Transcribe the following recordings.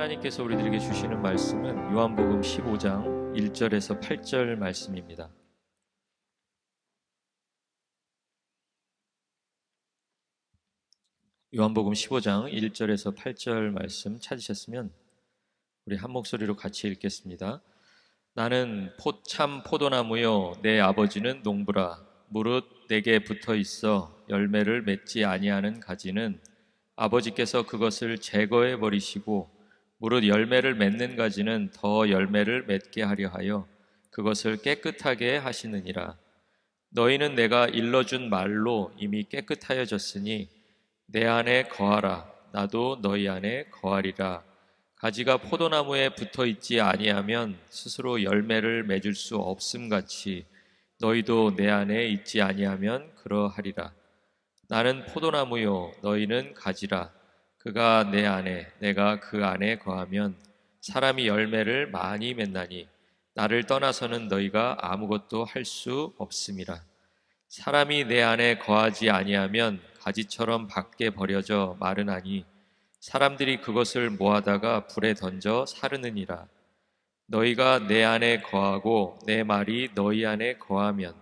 하나님께서 우리들에게 주시는 말씀은 요한복음 15장 1절에서 8절 말씀입니다. 요한복음 15장 1절에서 8절 말씀 찾으셨으면 우리 한 목소리로 같이 읽겠습니다. 나는 참 포도나무요 내 아버지는 농부라. 무릇 내게 붙어 있어 열매를 맺지 아니하는 가지는 아버지께서 그것을 제거해 버리시고, 무릇 열매를 맺는 가지는 더 열매를 맺게 하려 하여 그것을 깨끗하게 하시느니라. 너희는 내가 일러준 말로 이미 깨끗하여졌으니 내 안에 거하라. 나도 너희 안에 거하리라. 가지가 포도나무에 붙어 있지 아니하면 스스로 열매를 맺을 수 없음 같이 너희도 내 안에 있지 아니하면 그러하리라. 나는 포도나무요 너희는 가지라. 그가 내 안에 내가 그 안에 거하면 사람이 열매를 많이 맺나니 나를 떠나서는 너희가 아무것도 할 수 없음이라. 사람이 내 안에 거하지 아니하면 가지처럼 밖에 버려져 마르나니 사람들이 그것을 모아다가 불에 던져 사르느니라. 너희가 내 안에 거하고 내 말이 너희 안에 거하면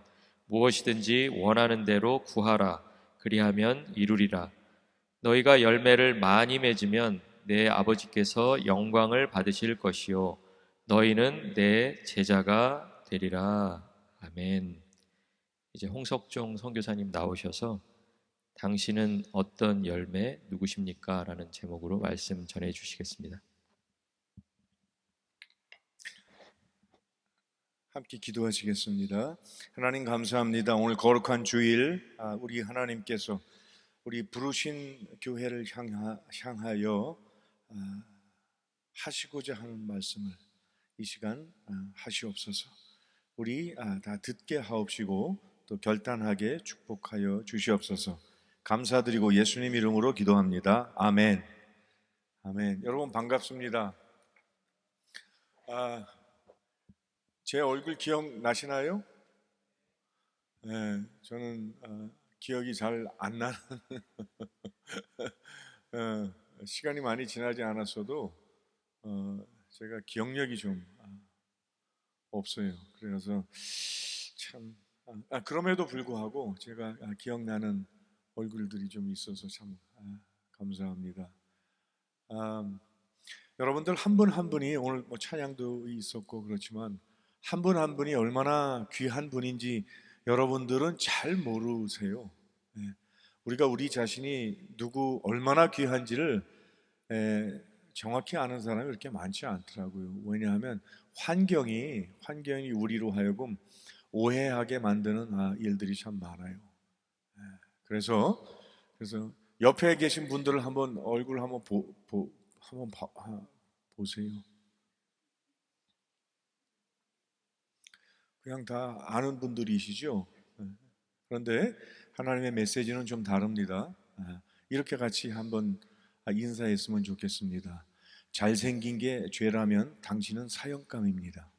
무엇이든지 원하는 대로 구하라. 그리하면 이루리라. 너희가 열매를 많이 맺으면 내 아버지께서 영광을 받으실 것이요 너희는 내 제자가 되리라. 아멘. 이제 홍석종 선교사님 나오셔서 당신은 어떤 열매 누구십니까? 라는 제목으로 말씀 전해 주시겠습니다. 함께 기도하시겠습니다. 하나님 감사합니다. 오늘 거룩한 주일 우리 하나님께서 우리 부르신 교회를 향하여 하시고자 하는 말씀을 이 시간 하시옵소서. 우리 다 듣게 하옵시고 또 결단하게 축복하여 주시옵소서. 감사드리고 예수님 이름으로 기도합니다. 아멘. 아멘. 여러분 반갑습니다. 제 얼굴 기억나시나요? 네, 저는 기억이 잘 안 나는 시간이 많이 지나지 않았어도 제가 기억력이 좀 없어요. 그래서 참 그럼에도 불구하고 제가 기억나는 얼굴들이 좀 있어서 참 감사합니다. 여러분들 한 분 한 분이 오늘 뭐 찬양도 있었고 그렇지만 한 분 한 분이 얼마나 귀한 분인지 여러분들은 잘 모르세요. 우리가 우리 자신이 누구 얼마나 귀한지를 정확히 아는 사람이 그렇게 많지 않더라고요. 왜냐하면 환경이 우리로 하여금 오해하게 만드는 일들이 참 많아요. 그래서 옆에 계신 분들을 한번 얼굴 한번 보세요. 그냥 다 아는 분들이시죠. 그런데 하나님의 메시지는 좀 다릅니다. 이렇게 같이 한번 인사했으면 좋겠습니다. 잘생긴 게 죄라면 당신은 사형감입니다.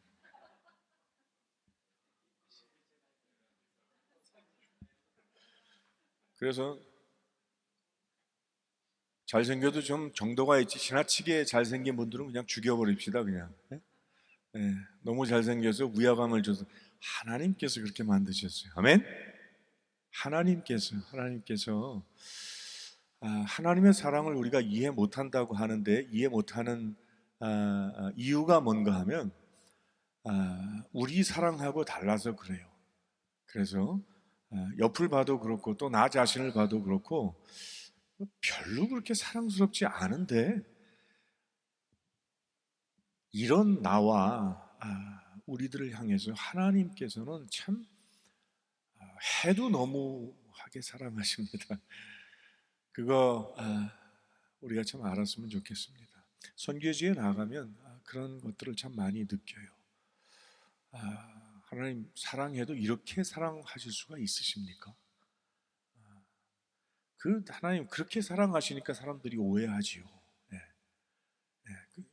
그래서 잘생겨도 좀 정도가 있지 지나치게 잘생긴 분들은 그냥 죽여버립시다. 그냥 너무 잘생겨서 위화감을 줘서 하나님께서 그렇게 만드셨어요. 아멘. 하나님께서 하나님의 사랑을 우리가 이해 못한다고 하는데 이해 못하는 이유가 뭔가 하면 우리 사랑하고 달라서 그래요. 그래서 옆을 봐도 그렇고 또 나 자신을 봐도 그렇고 별로 그렇게 사랑스럽지 않은데 이런 나와 우리들을 향해서 하나님께서는 참 해도 너무하게 사랑하십니다. 그거 우리가 참 알았으면 좋겠습니다. 선교지에 나가면 그런 것들을 참 많이 느껴요. 하나님 사랑해도 이렇게 사랑하실 수가 있으십니까? 하나님 그렇게 사랑하시니까 사람들이 오해하지요.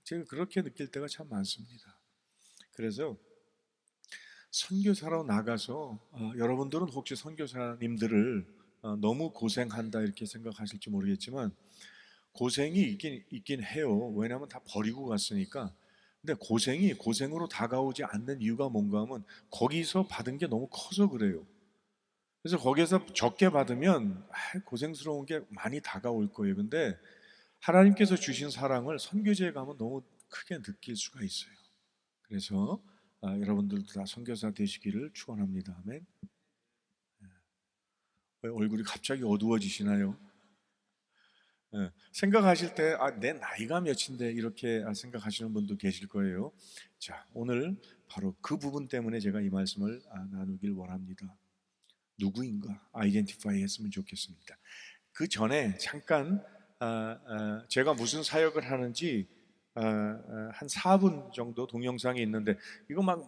제가 그렇게 느낄 때가 참 많습니다. 그래서 선교사로 나가서 여러분들은 혹시 선교사님들을 너무 고생한다 이렇게 생각하실지 모르겠지만 고생이 있긴 해요. 왜냐하면 다 버리고 갔으니까. 근데 고생이 고생으로 다가오지 않는 이유가 뭔가 하면 거기서 받은 게 너무 커서 그래요. 그래서 거기에서 적게 받으면 고생스러운 게 많이 다가올 거예요. 근데 하나님께서 주신 사랑을 선교지에 가면 너무 크게 느낄 수가 있어요. 그래서 여러분들도 다 선교사 되시기를 축원합니다. 아멘. 왜 얼굴이 갑자기 어두워지시나요? 생각하실 때, 내 나이가 몇인데 이렇게 생각하시는 분도 계실 거예요. 자, 오늘 바로 그 부분 때문에 제가 이 말씀을 나누길 원합니다. 누구인가 아이덴티파이 했으면 좋겠습니다. 그 전에 잠깐 제가 무슨 사역을 하는지 한 4분 정도 동영상이 있는데 이거 막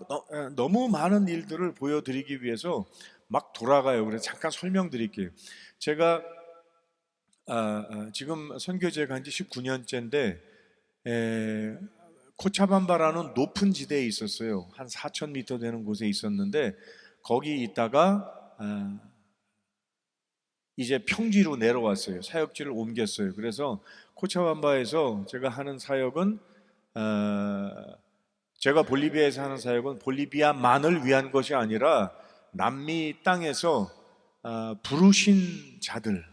너무 많은 일들을 보여드리기 위해서 막 돌아가요. 그래서 잠깐 설명드릴게요. 제가 지금 선교제 간지 19년째인데 코차밤바라는 높은 지대에 있었어요. 한 4,000m 되는 곳에 있었는데 거기 있다가 이제 평지로 내려왔어요. 사역지를 옮겼어요. 그래서 코차밤바에서 제가 하는 사역은 제가 볼리비아에서 하는 사역은 볼리비아만을 위한 것이 아니라 남미 땅에서 부르신 자들을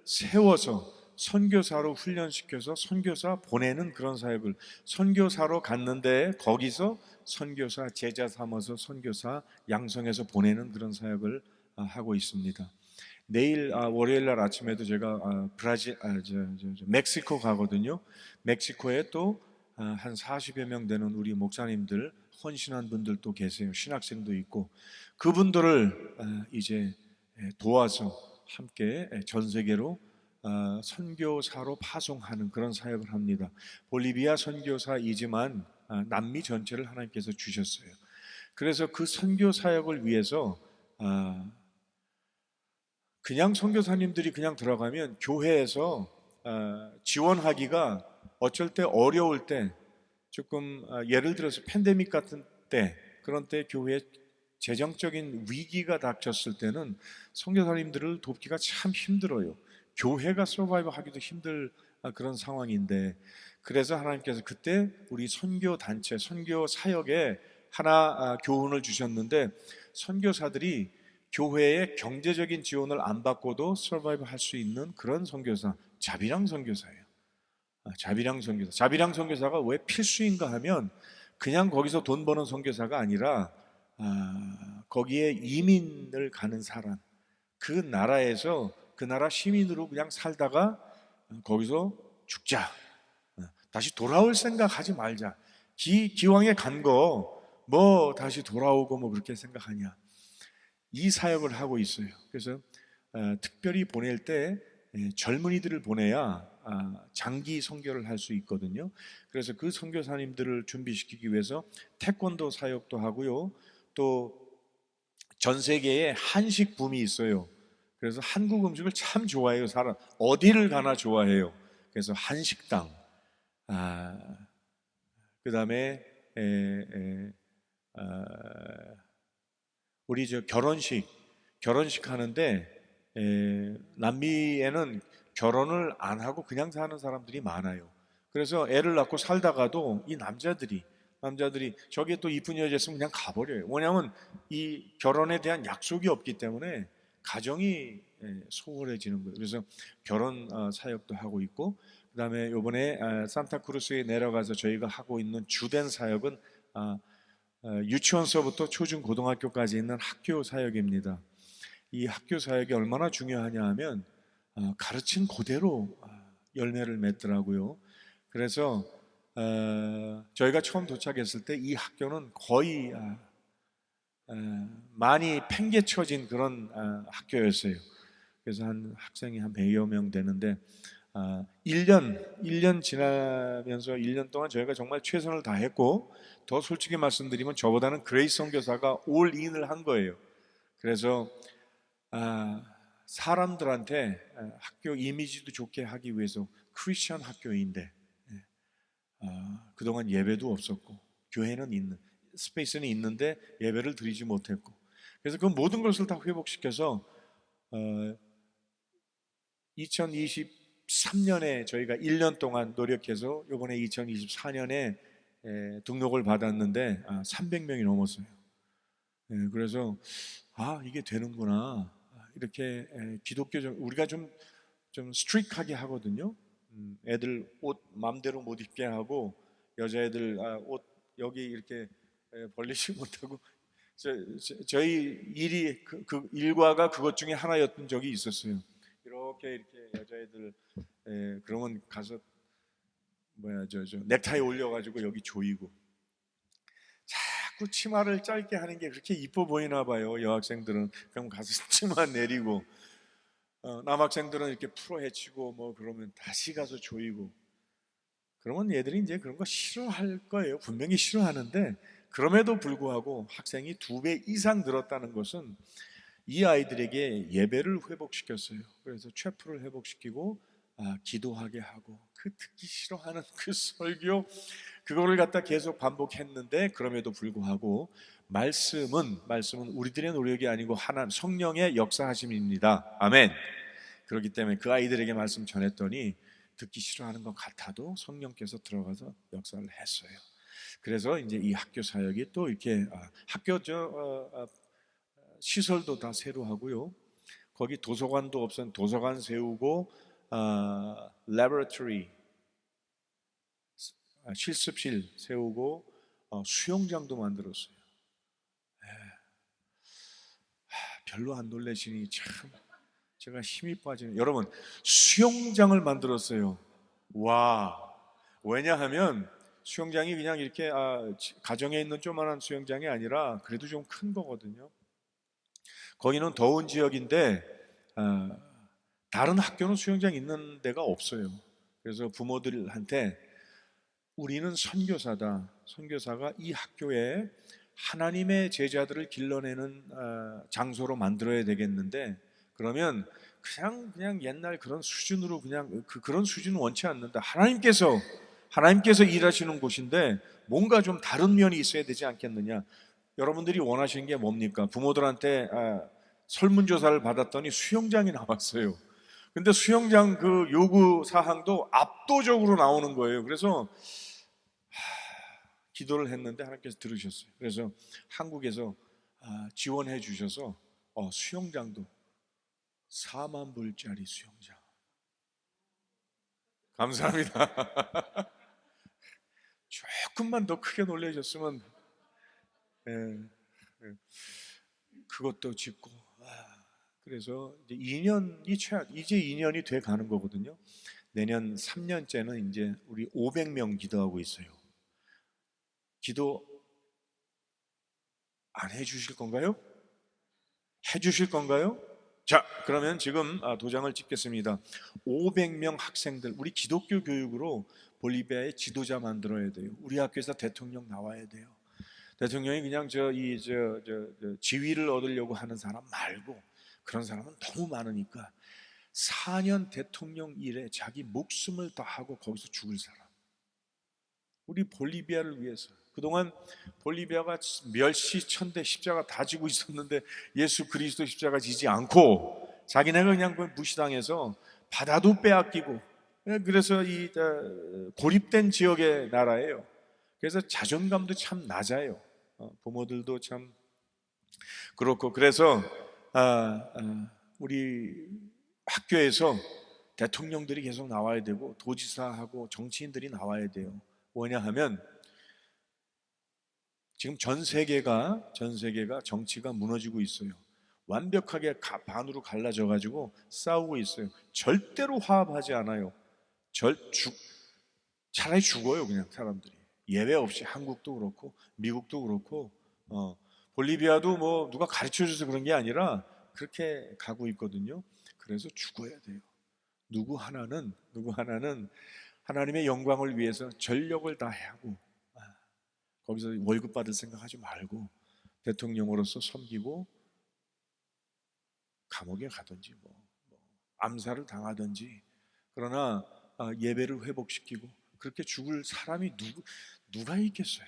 세워서 선교사로 훈련시켜서 선교사 보내는 그런 사역을 선교사로 갔는데 거기서 선교사 제자 삼아서 선교사 양성해서 보내는 그런 사역을 하고 있습니다. 내일 월요일 날 아침에도 제가 브라질 멕시코 가거든요. 멕시코에 또 한 40여 명 되는 우리 목사님들 헌신한 분들도 계세요. 신학생도 있고 그분들을 이제 도와서 함께 전 세계로 선교사로 파송하는 그런 사역을 합니다. 볼리비아 선교사이지만 남미 전체를 하나님께서 주셨어요. 그래서 그 선교 사역을 위해서 그냥 선교사님들이 그냥 들어가면 교회에서 지원하기가 어쩔 때 어려울 때 조금 예를 들어서 팬데믹 같은 때 그런 때 교회에 재정적인 위기가 닥쳤을 때는 선교사님들을 돕기가 참 힘들어요. 교회가 서바이브 하기도 힘들 그런 상황인데 그래서 하나님께서 그때 우리 선교 단체, 선교 사역에 하나 교훈을 주셨는데 선교사들이 교회의 경제적인 지원을 안 받고도 서바이브 할 수 있는 그런 선교사, 자비랑 선교사예요. 자비랑 선교사. 자비랑 선교사가 왜 필수인가 하면 그냥 거기서 돈 버는 선교사가 아니라 거기에 이민을 가는 사람, 그 나라에서 그 나라 시민으로 그냥 살다가 거기서 죽자. 다시 돌아올 생각하지 말자. 기왕에 간 거 뭐 다시 돌아오고 뭐 그렇게 생각하냐. 이 사역을 하고 있어요. 그래서 특별히 보낼 때 젊은이들을 보내야 장기 선교를 할 수 있거든요. 그래서 그 선교사님들을 준비시키기 위해서 태권도 사역도 하고요. 또 전 세계에 한식 붐이 있어요. 그래서 한국 음식을 참 좋아해요. 사람 어디를 가나 좋아해요. 그래서 한식당, 그 다음에 우리 저 결혼식 하는데 남미에는 결혼을 안 하고 그냥 사는 사람들이 많아요. 그래서 애를 낳고 살다가도 이 남자들이 저기에 또 이쁜 여자 있으면 그냥 가버려요. 뭐냐면 이 결혼에 대한 약속이 없기 때문에 가정이 소홀해지는 거예요. 그래서 결혼 사역도 하고 있고 그다음에 이번에 산타크루스에 내려가서 저희가 하고 있는 주된 사역은 유치원서부터 초중 고등학교까지 있는 학교 사역입니다. 이 학교 사역이 얼마나 중요하냐 하면 가르친 그대로 열매를 맺더라고요. 그래서 저희가 처음 도착했을 때 이 학교는 거의 많이 팽개쳐진 그런 학교였어요. 그래서 한 학생이 한 100여 명 되는데 1년 지나면서 1년 동안 저희가 정말 최선을 다했고 더 솔직히 말씀드리면 저보다는 그레이스 선교사가 올인을 한 거예요. 그래서 사람들한테 학교 이미지도 좋게 하기 위해서 크리스천 학교인데 그동안 예배도 없었고 교회는 스페이스는 있는데 예배를 드리지 못했고 그래서 그 모든 것을 다 회복시켜서 2023년에 저희가 1년 동안 노력해서 이번에 2024년에 등록을 받았는데 300명이 넘었어요. 그래서 이게 되는구나. 이렇게 기독교적 우리가 좀 스트릭하게 하거든요. 애들 옷 마음대로 못 입게 하고 여자애들 옷 여기 이렇게 벌리지 못하고 저희 일이 그 일과가 그것 중에 하나였던 적이 있었어요. 이렇게 여자애들 그러면 가서 저 넥타이 올려가지고 여기 조이고 자꾸 치마를 짧게 하는 게 그렇게 이뻐 보이나 봐요. 여학생들은 그럼 가서 치마 내리고 남학생들은 이렇게 풀어 헤치고 뭐 그러면 다시 가서 조이고 그러면 얘들이 이제 그런 거 싫어할 거예요. 분명히 싫어하는데 그럼에도 불구하고 학생이 2배 이상 늘었다는 것은 이 아이들에게 예배를 회복시켰어요. 그래서 체프를 회복시키고 기도하게 하고 그 듣기 싫어하는 그 설교 그거를 갖다 계속 반복했는데 그럼에도 불구하고 말씀은 우리들의 노력이 아니고 하나님 성령의 역사하심입니다. 아멘. 그렇기 때문에 그 아이들에게 말씀 전했더니 듣기 싫어하는 것 같아도 성령께서 들어가서 역사를 했어요. 그래서 이제 이 학교 사역이 또 이렇게 학교 시설도 다 새로 하고요. 거기 도서관도 없었는데 도서관 세우고 laboratory 실습실 세우고 수영장도 만들었어요. 별로 안 놀라시니 참 제가 힘이 빠지는 여러분 수영장을 만들었어요. 와 왜냐하면 수영장이 그냥 이렇게 가정에 있는 조그만한 수영장이 아니라 그래도 좀 큰 거거든요. 거기는 더운 지역인데 다른 학교는 수영장 있는 데가 없어요. 그래서 부모들한테 우리는 선교사다. 선교사가 이 학교에 하나님의 제자들을 길러내는 장소로 만들어야 되겠는데 그러면 그냥 옛날 그런 수준으로 그냥 그런 수준은 원치 않는다. 하나님께서 일하시는 곳인데 뭔가 좀 다른 면이 있어야 되지 않겠느냐. 여러분들이 원하시는 게 뭡니까? 부모들한테 설문조사를 받았더니 수영장이 나왔어요. 근데 수영장 그 요구 사항도 압도적으로 나오는 거예요. 그래서 기도를 했는데 하나님께서 들으셨어요. 그래서 한국에서 지원해 주셔서 수영장도 4만 불짜리 수영장. 감사합니다. 조금만 더 크게 놀라셨으면 그것도 짓고 그래서 이제 2년이 돼 가는 거거든요. 내년 3년째는 이제 우리 500명 기도하고 있어요. 기도 안 해주실 건가요? 해주실 건가요? 자, 그러면 지금 도장을 찍겠습니다. 500명 학생들, 우리 기독교 교육으로 볼리비아의 지도자 만들어야 돼요. 우리 학교에서 대통령 나와야 돼요. 대통령이 그냥 지위를 얻으려고 하는 사람 말고 그런 사람은 너무 많으니까 4년 대통령 일에 자기 목숨을 다하고 거기서 죽을 사람. 우리 볼리비아를 위해서. 그동안 볼리비아가 멸시, 천대, 십자가 다 지고 있었는데 예수 그리스도 십자가 지지 않고 자기네가 그냥 무시당해서 바다도 빼앗기고 그래서 이 고립된 지역의 나라예요. 그래서 자존감도 참 낮아요. 부모들도 참 그렇고 그래서 우리 학교에서 대통령들이 계속 나와야 되고 도지사하고 정치인들이 나와야 돼요. 왜냐하면 지금 전 세계가 정치가 무너지고 있어요. 완벽하게 반으로 갈라져 가지고 싸우고 있어요. 절대로 화합하지 않아요. 차라리 죽어요 그냥 사람들이. 예외 없이 한국도 그렇고 미국도 그렇고 볼리비아도 뭐 누가 가르쳐줘서 그런 게 아니라 그렇게 가고 있거든요. 그래서 죽어야 돼요. 누구 하나는 하나님의 영광을 위해서 전력을 다하고 거기서 월급 받을 생각하지 말고 대통령으로서 섬기고 감옥에 가든지 뭐 암살을 당하든지 그러나 예배를 회복시키고 그렇게 죽을 사람이 누가 있겠어요?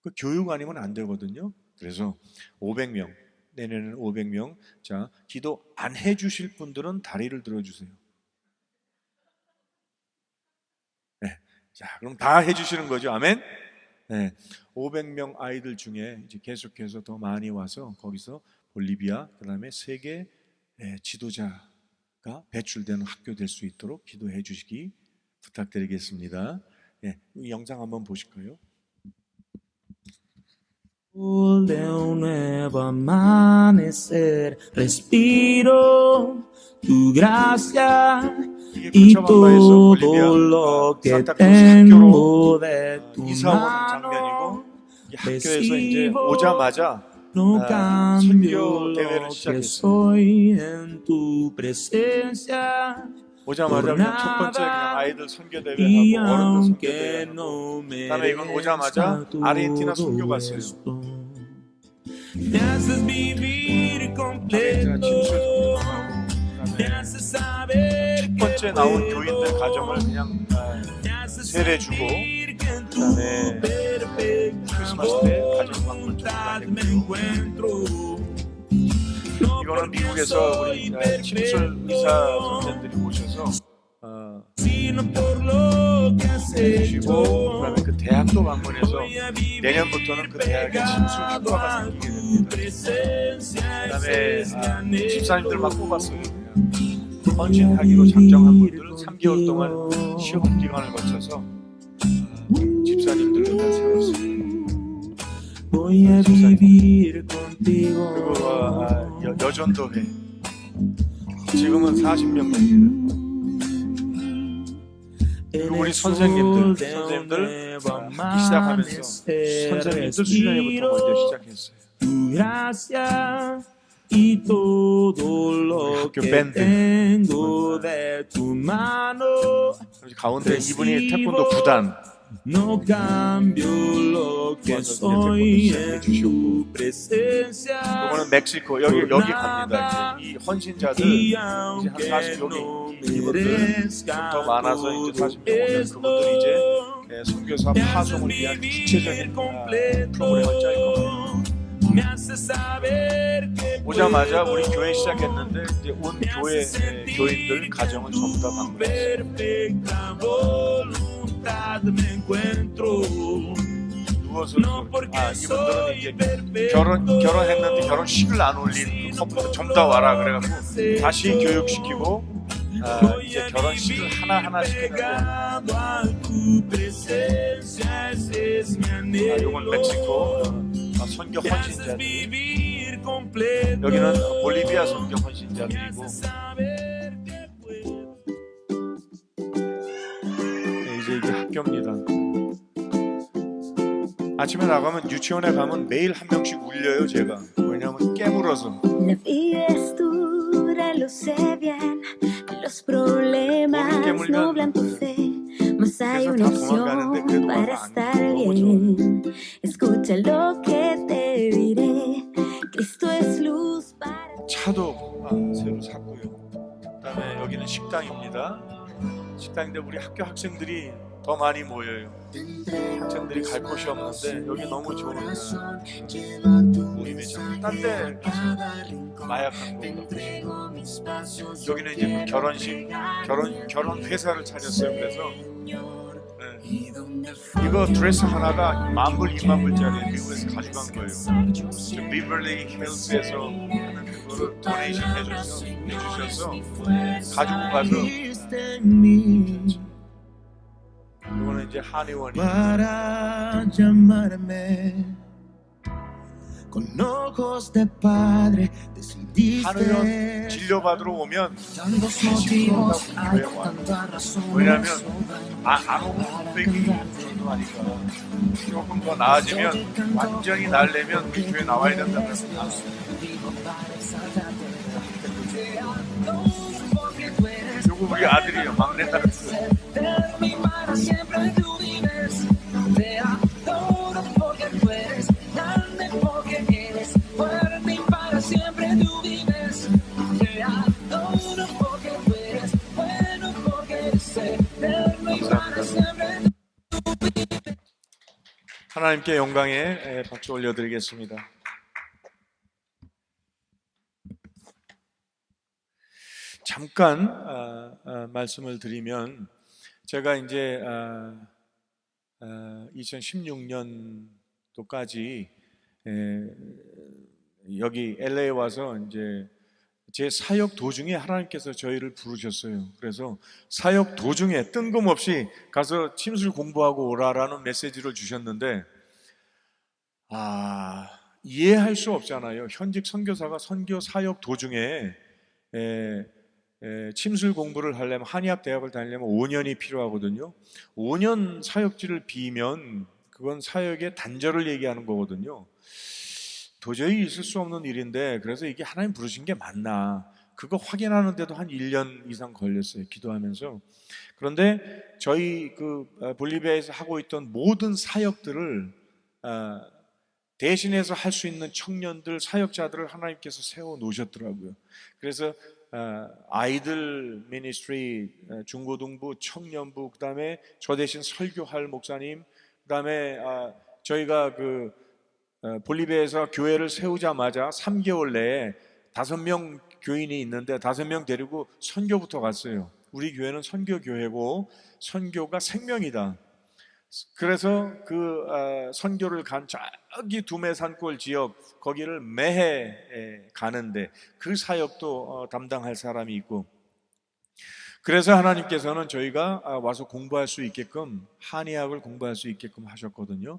그 교육 아니면 안 되거든요. 그래서 500명 내년에는 500명. 자, 기도 안 해주실 분들은 다리를 들어주세요. 자, 그럼 다 해주시는 거죠. 아멘. 네, 500명 아이들 중에 이제 계속해서 더 많이 와서 거기서 볼리비아, 그다음에 세계 지도자가 배출되는 학교 될 수 있도록 기도해 주시기 부탁드리겠습니다. 예, 이 영상 한번 보실까요? De un nuevo amanecer, respiro tu gracia y todo lo que tengo de tu 이사 오는 mano. 장면이고, 이 학교에서 이제 오자마자 No 선교 cambio 대회를 lo que 시작했어요. soy en tu presencia. 오자마자 그냥 첫 번째 그냥 아이들 선교 Y 대회하고 어른들 선교 aunque 대회하고, no 그다음에 이건 오자마자 merezca 아르헨티나 todo 선교 갔어요. esto, me haces vivir 아르헨티나 침수 completo. 선교하고, Me haces saber 첫 que 번째 나온 puedo. 교인들 가정을 그냥 Me haces 세례 주고, sentir que en tu 그다음에 perfecta 크리스마스 때 가정 방문 좀 voluntad me 다녔고요. encuentro. No 이거는 porque 미국에서 우리 soy 침술 의사 선생들이 오셔서 sino por lo que has 해주시고, hecho. 그다음에 그 대학도 방문해서 Voy a vivir 내년부터는 그 대학에 침술 휴가가 pegado a 생기게 tu 됩니다. presencia. 그다음에 Ese es mi anhelo. 집사님들 막 뽑았어요. 헌신하기로 작정한 분들 3개월 동안 시험 기간을 거쳐서 집사님들로 다 세웠어요. Voy a vivir contigo. 그리고 여전도회 지금은 40명 됩니다. 그리고 우리 선생님들 하기 시작하면서 선생님들 수련회부터 먼저 시작했어요. Tu gracia y todo lo 학교 que 밴드. tengo de tu mano. 가운데 이분이 태권도 9단 No cambio lo que soy en tu presencia. 이거는 멕시코 여기 갑니다. 이제 이 헌신자들 Y 이제 한 aunque 40 no 여기 이분들 더 많아서 이제 40명 오면 그분들이 이제 선교사 파송을 위한 구체적인 프로그램을 짤 겁니다. 오자마자 우리 교회 시작했는데 이제 온 교회 교인들 가정을 전부 다 방문했어요. 누워서 이분들은 이제 결혼했는데 결혼식을 안 올린 커플들 전부 다 와라 그래갖고 다시 교육시키고 이제 결혼식을 하나 시켰는데 요건 멕시코 선교 헌신자들, 여기는 볼리비아 선교 헌신자들이고, 이제 이게 학교입니다. 아침에 나가면 유치원에 가면 매일 한 명씩 울려요 제가. 왜냐하면 깨물어서. La vida es dura, lo sé bien. Los problemas nublan tu fe. Mas hay una opción para estar bien. Escucha lo que te diré. Cristo es luz para. 차도 새로 샀고요. 그다음에 여기는 식당입니다. 식당인데 우리 학교 학생들이 더 많이 모여요. 학생들이 갈 곳이 없는데 여기 너무 좋은 모임의 장. 딴데 가서 마약한 거보다 여기는 이제 그 결혼식 결혼 회사를 차렸어요. 그래서 이거 드레스 하나가 10,000불 20,000불짜리 미국에서 가져간 거예요. 비벌리 힐스에서 하는 그거를 도네이션 해주셔서 가지고 가서 이거는 이제 한의원이 para llamarme con ojos de padre decidiste 한의원 진료받으러 오면 tantos motivos hay 교회 와. tantas razones 왜냐하면 안 오면 흑백이 정도 하니까 조금 더 나아지면 완전히 날려면 우리 교회 나와야 된다 그래서 요거 우리 아들이에요. 막내 딸. 하나님께 영광의 박수 올려드리겠습니다. 잠깐 말씀을 드리면 제가 이제 2016년도까지 여기 LA에 와서 이제 제 사역 도중에 하나님께서 저희를 부르셨어요. 그래서 사역 도중에 뜬금없이 가서 침술 공부하고 오라라는 메시지를 주셨는데, 이해할 수 없잖아요. 현직 선교사가 선교 사역 도중에 침술 공부를 하려면, 한의학 대학을 다니려면 5년이 필요하거든요. 5년 사역지를 비면 그건 사역의 단절을 얘기하는 거거든요. 도저히 있을 수 없는 일인데, 그래서 이게 하나님 부르신 게 맞나, 그거 확인하는데도 한 1년 이상 걸렸어요, 기도하면서. 그런데 저희 볼리비아에서 하고 있던 모든 사역들을 대신해서 할 수 있는 청년들, 사역자들을 하나님께서 세워 놓으셨더라고요. 그래서 아이들 미니스트리, 중고등부, 청년부, 그 다음에 저 대신 설교할 목사님, 그 다음에 저희가 볼리비아에서 교회를 세우자마자 3개월 내에 5명 교인이 있는데 5명 데리고 선교부터 갔어요. 우리 교회는 선교교회고 선교가 생명이다. 그래서 선교를 간 저기 두메산골 지역, 거기를 매해 가는데 그 사역도 담당할 사람이 있고, 그래서 하나님께서는 저희가 와서 공부할 수 있게끔, 한의학을 공부할 수 있게끔 하셨거든요.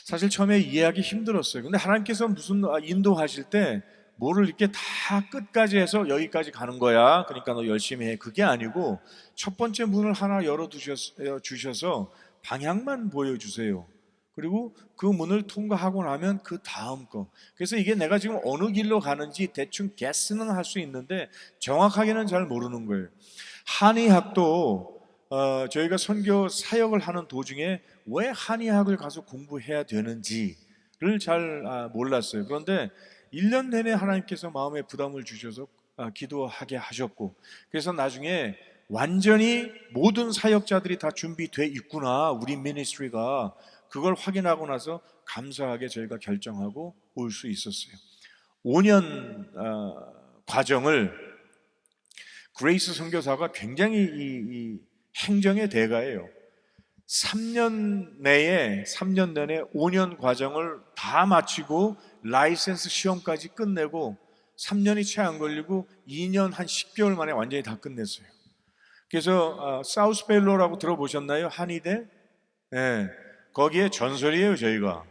사실 처음에 이해하기 힘들었어요. 근데 하나님께서 무슨 인도하실 때 뭐를 이렇게 다 끝까지 해서 여기까지 가는 거야, 그러니까 너 열심히 해, 그게 아니고 첫 번째 문을 하나 열어주셔서 방향만 보여주세요. 그리고 그 문을 통과하고 나면 그 다음 거. 그래서 이게 내가 지금 어느 길로 가는지 대충 guess는 할 수 있는데 정확하게는 잘 모르는 거예요. 한의학도 저희가 선교 사역을 하는 도중에 왜 한의학을 가서 공부해야 되는지를 잘 몰랐어요. 그런데 1년 내내 하나님께서 마음에 부담을 주셔서 기도하게 하셨고, 그래서 나중에 완전히 모든 사역자들이 다 준비돼 있구나, 우리 미니스트리가, 그걸 확인하고 나서 감사하게 저희가 결정하고 올 수 있었어요. 5년 과정을 그레이스 선교사가 굉장히 이 행정의 대가예요. 3년 내에 5년 과정을 다 마치고 라이센스 시험까지 끝내고 3년이 채 안 걸리고 2년 한 10개월 만에 완전히 다 끝냈어요. 그래서 사우스벨로라고 들어보셨나요? 한의대? 네, 거기에 전설이에요. 저희가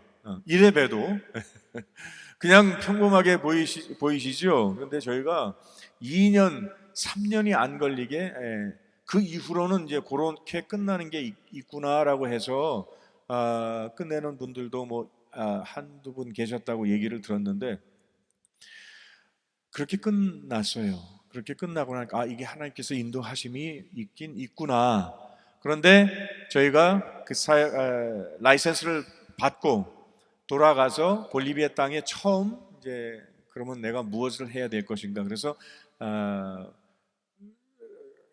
이래 봬도 그냥 평범하게 보이시죠? 그런데 저희가 2년 3년이 안 걸리게, 그 이후로는 이제 그렇게 끝나는 게 있구나라고 해서 끝내는 분들도 뭐 한두 분 계셨다고 얘기를 들었는데, 그렇게 끝났어요. 그렇게 끝나고 나니까 이게 하나님께서 인도하심이 있긴 있구나. 그런데 저희가 라이센스를 받고 돌아가서 볼리비아 땅에 처음 이제 그러면 내가 무엇을 해야 될 것인가. 그래서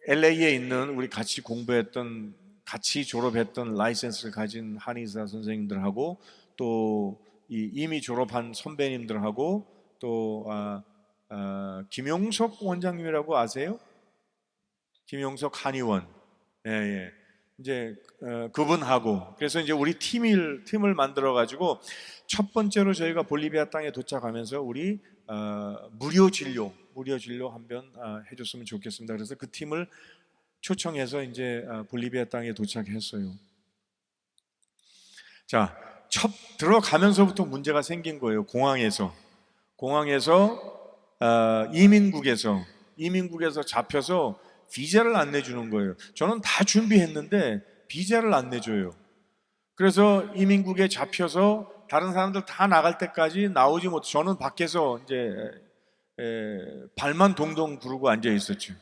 LA에 있는 우리 같이 공부했던, 같이 졸업했던 라이센스를 가진 한의사 선생님들하고 또 이미 졸업한 선배님들하고 또 김용석 원장님이라고 아세요? 김용석 한의원. 예. 이제 그분하고, 그래서 이제 우리 팀을 만들어 가지고 첫 번째로 저희가 볼리비아 땅에 도착하면서 우리 무료 진료 한 번 해줬으면 좋겠습니다. 그래서 그 팀을 초청해서 이제 볼리비아 땅에 도착했어요. 자, 첫 들어가면서부터 문제가 생긴 거예요. 공항에서 이민국에서 잡혀서 비자를 안 내주는 거예요. 저는 다 준비했는데 비자를 안 내줘요. 그래서 이민국에 잡혀서 다른 사람들 다 나갈 때까지 나오지 못해 저는 밖에서 이제 발만 동동 구르고 앉아 있었죠.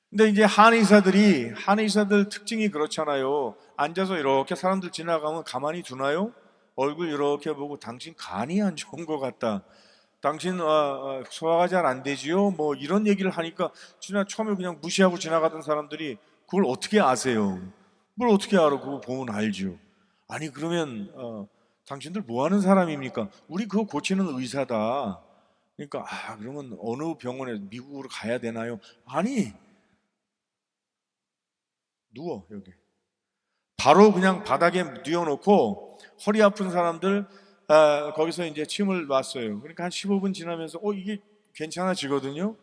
근데 이제 한의사들 특징이 그렇잖아요. 앉아서 이렇게 사람들 지나가면 가만히 두나요? 얼굴 이렇게 보고 당신 간이 안 좋은 것 같다. 당신 소화가 잘 안 되지요? 뭐 이런 얘기를 하니까 처음에 그냥 무시하고 지나가던 사람들이 그걸 어떻게 아세요? 뭘 어떻게 알아? 그거 보면 알죠. 아니 그러면 당신들 뭐 하는 사람입니까? 우리 그거 고치는 의사다. 그러니까 그러면 어느 병원에 미국으로 가야 되나요? 아니, 누워 여기. 바로 그냥 바닥에 뉘어놓고 허리 아픈 사람들 거기서 이제 침을 놨어요. 그러니까 한 15분 지나면서 이게 괜찮아지거든요.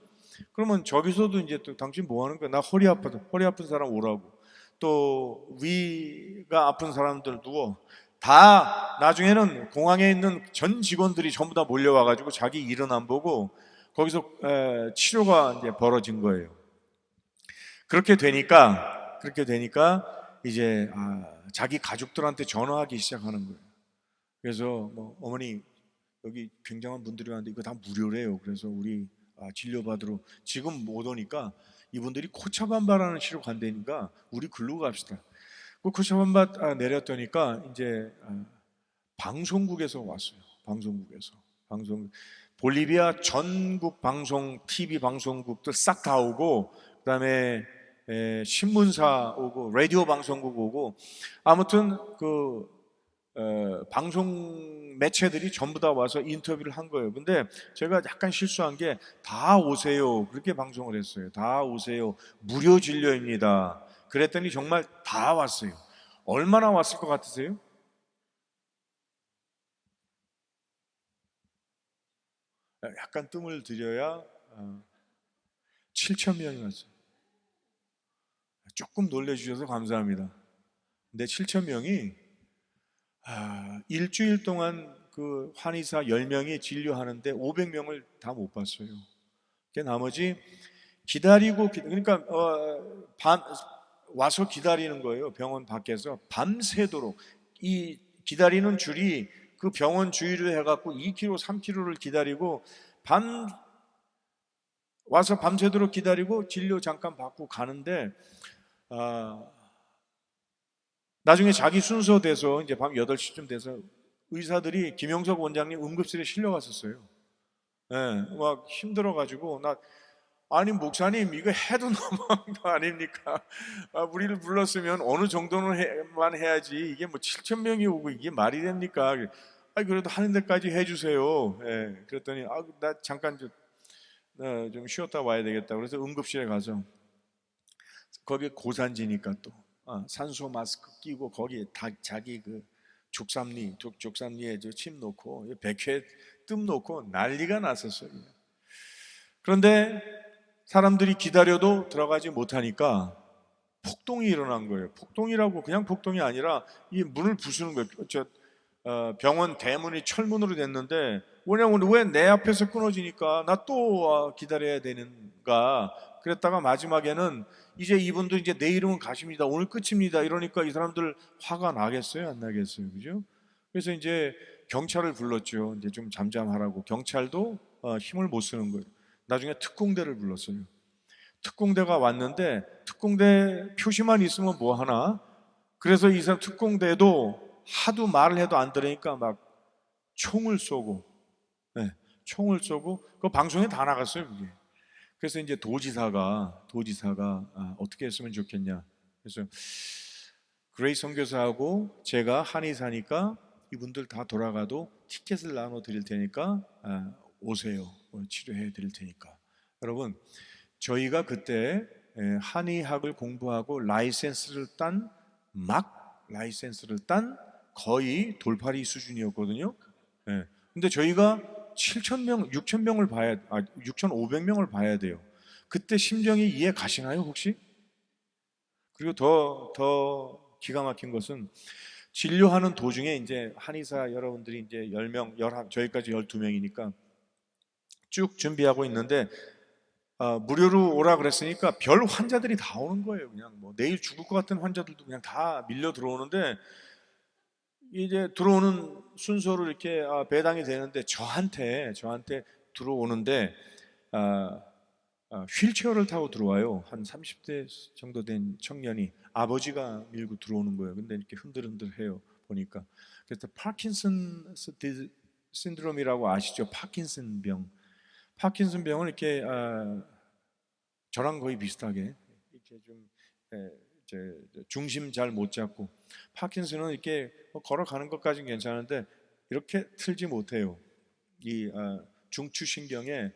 그러면 저기서도 이제 또 당신 뭐 하는 거야? 나 허리 아파서 허리 아픈 사람 오라고. 또 위가 아픈 사람들 누워. 다 나중에는 공항에 있는 전 직원들이 전부 다 몰려와가지고 자기 일은 안 보고 거기서 치료가 이제 벌어진 거예요. 그렇게 되니까 이제 자기 가족들한테 전화하기 시작하는 거예요. 그래서 뭐 어머니 여기 굉장한 분들이 왔는데 이거 다 무료래요. 그래서 우리 진료받으러 지금 못 오니까 이분들이 코차밤바라는 시로 간다니까 우리 글로 갑시다. 그 코차밤바 내렸더니까 이제 방송국에서 왔어요. 볼리비아 전국 방송 TV 방송국들 싹 다 오고 그다음에 신문사 오고 라디오 방송국 오고 아무튼 그 방송 매체들이 전부 다 와서 인터뷰를 한 거예요. 근데 제가 약간 실수한 게 다 오세요 그렇게 방송을 했어요. 다 오세요 무료 진료입니다. 그랬더니 정말 다 왔어요. 얼마나 왔을 것 같으세요? 약간 뜸을 들여야 7천 명이 왔어요. 조금 놀래주셔서 감사합니다. 근데 7천 명이 일주일 동안 그 한의사 10명이 진료하는데 500명을 다 못 봤어요. 나머지 기다리고 그러니까 와서 기다리는 거예요. 병원 밖에서 밤새도록 이 기다리는 줄이 그 병원 주위로 해갖고 2km, 3km를 기다리고 와서 밤새도록 기다리고 진료 잠깐 받고 가는데 나중에 자기 순서 돼서 이제 밤 8시쯤 돼서 의사들이 김영석 원장님 응급실에 실려갔었어요. 막 힘들어가지고 아니 목사님 이거 해도 너무한 거 아닙니까? 우리를 불렀으면 어느 정도는만 해야지 이게 뭐 7천 명이 오고 이게 말이 됩니까? 그래도 하는 데까지 해주세요. 그랬더니 나 잠깐 좀 쉬었다 와야 되겠다. 그래서 응급실에 가서 거기 고산지니까 또 산소 마스크 끼고 거기에 자기 그 족삼리에 침 놓고 백회 뜸 놓고 난리가 났었어요. 그런데 사람들이 기다려도 들어가지 못하니까 폭동이 일어난 거예요. 폭동이라고 그냥 폭동이 아니라 이 문을 부수는 거예요. 병원 대문이 철문으로 됐는데 왜냐면 왜 내 앞에서 끊어지니까 나 또 기다려야 되는가. 그랬다가 마지막에는 이제 이분도 이제 내일은 가십니다. 오늘 끝입니다. 이러니까 이 사람들 화가 나겠어요? 안 나겠어요? 그죠? 그래서 이제 경찰을 불렀죠. 이제 좀 잠잠하라고. 경찰도 힘을 못 쓰는 거예요. 나중에 특공대를 불렀어요. 특공대가 왔는데 특공대 표시만 있으면 뭐 하나? 그래서 이 사람 특공대도 하도 말을 해도 안 들으니까 막 총을 쏘고 그 방송에 다 나갔어요. 그게. 그래서 이제 도지사가 어떻게 했으면 좋겠냐. 그래서 그레이 선교사하고 제가 한의사니까 이분들 다 돌아가도 티켓을 나눠 드릴 테니까 오세요. 치료해 드릴 테니까. 여러분, 저희가 그때 한의학을 공부하고 라이센스를 딴 거의 돌팔이 수준이었거든요. 근데 저희가 7,000명, 6,000명을 6,500명을 봐야 돼요. 그때 심정이 이해 가시나요, 혹시? 그리고 더 기가 막힌 것은 진료하는 도중에 이제 한의사 여러분들이 이제 10명, 저희까지 12명이니까 쭉 준비하고 있는데 무료로 오라 그랬으니까 별 환자들이 다 오는 거예요. 그냥 뭐 내일 죽을 것 같은 환자들도 그냥 다 밀려 들어오는데 이제 들어오는 순서로 이렇게 배당이 되는데 저한테 들어오는데 휠체어를 타고 들어와요. 한 30대 정도 된 청년이 아버지가 밀고 들어오는 거예요. 근데 이렇게 흔들흔들해요. 보니까. 그래서 파킨슨 신드롬이라고 아시죠? 파킨슨 병을 이렇게 저랑 거의 비슷하게 이렇게 좀 중심 잘 못 잡고 파킨슨은 이렇게 걸어가는 것까지는 괜찮은데 이렇게 틀지 못해요. 이 중추신경의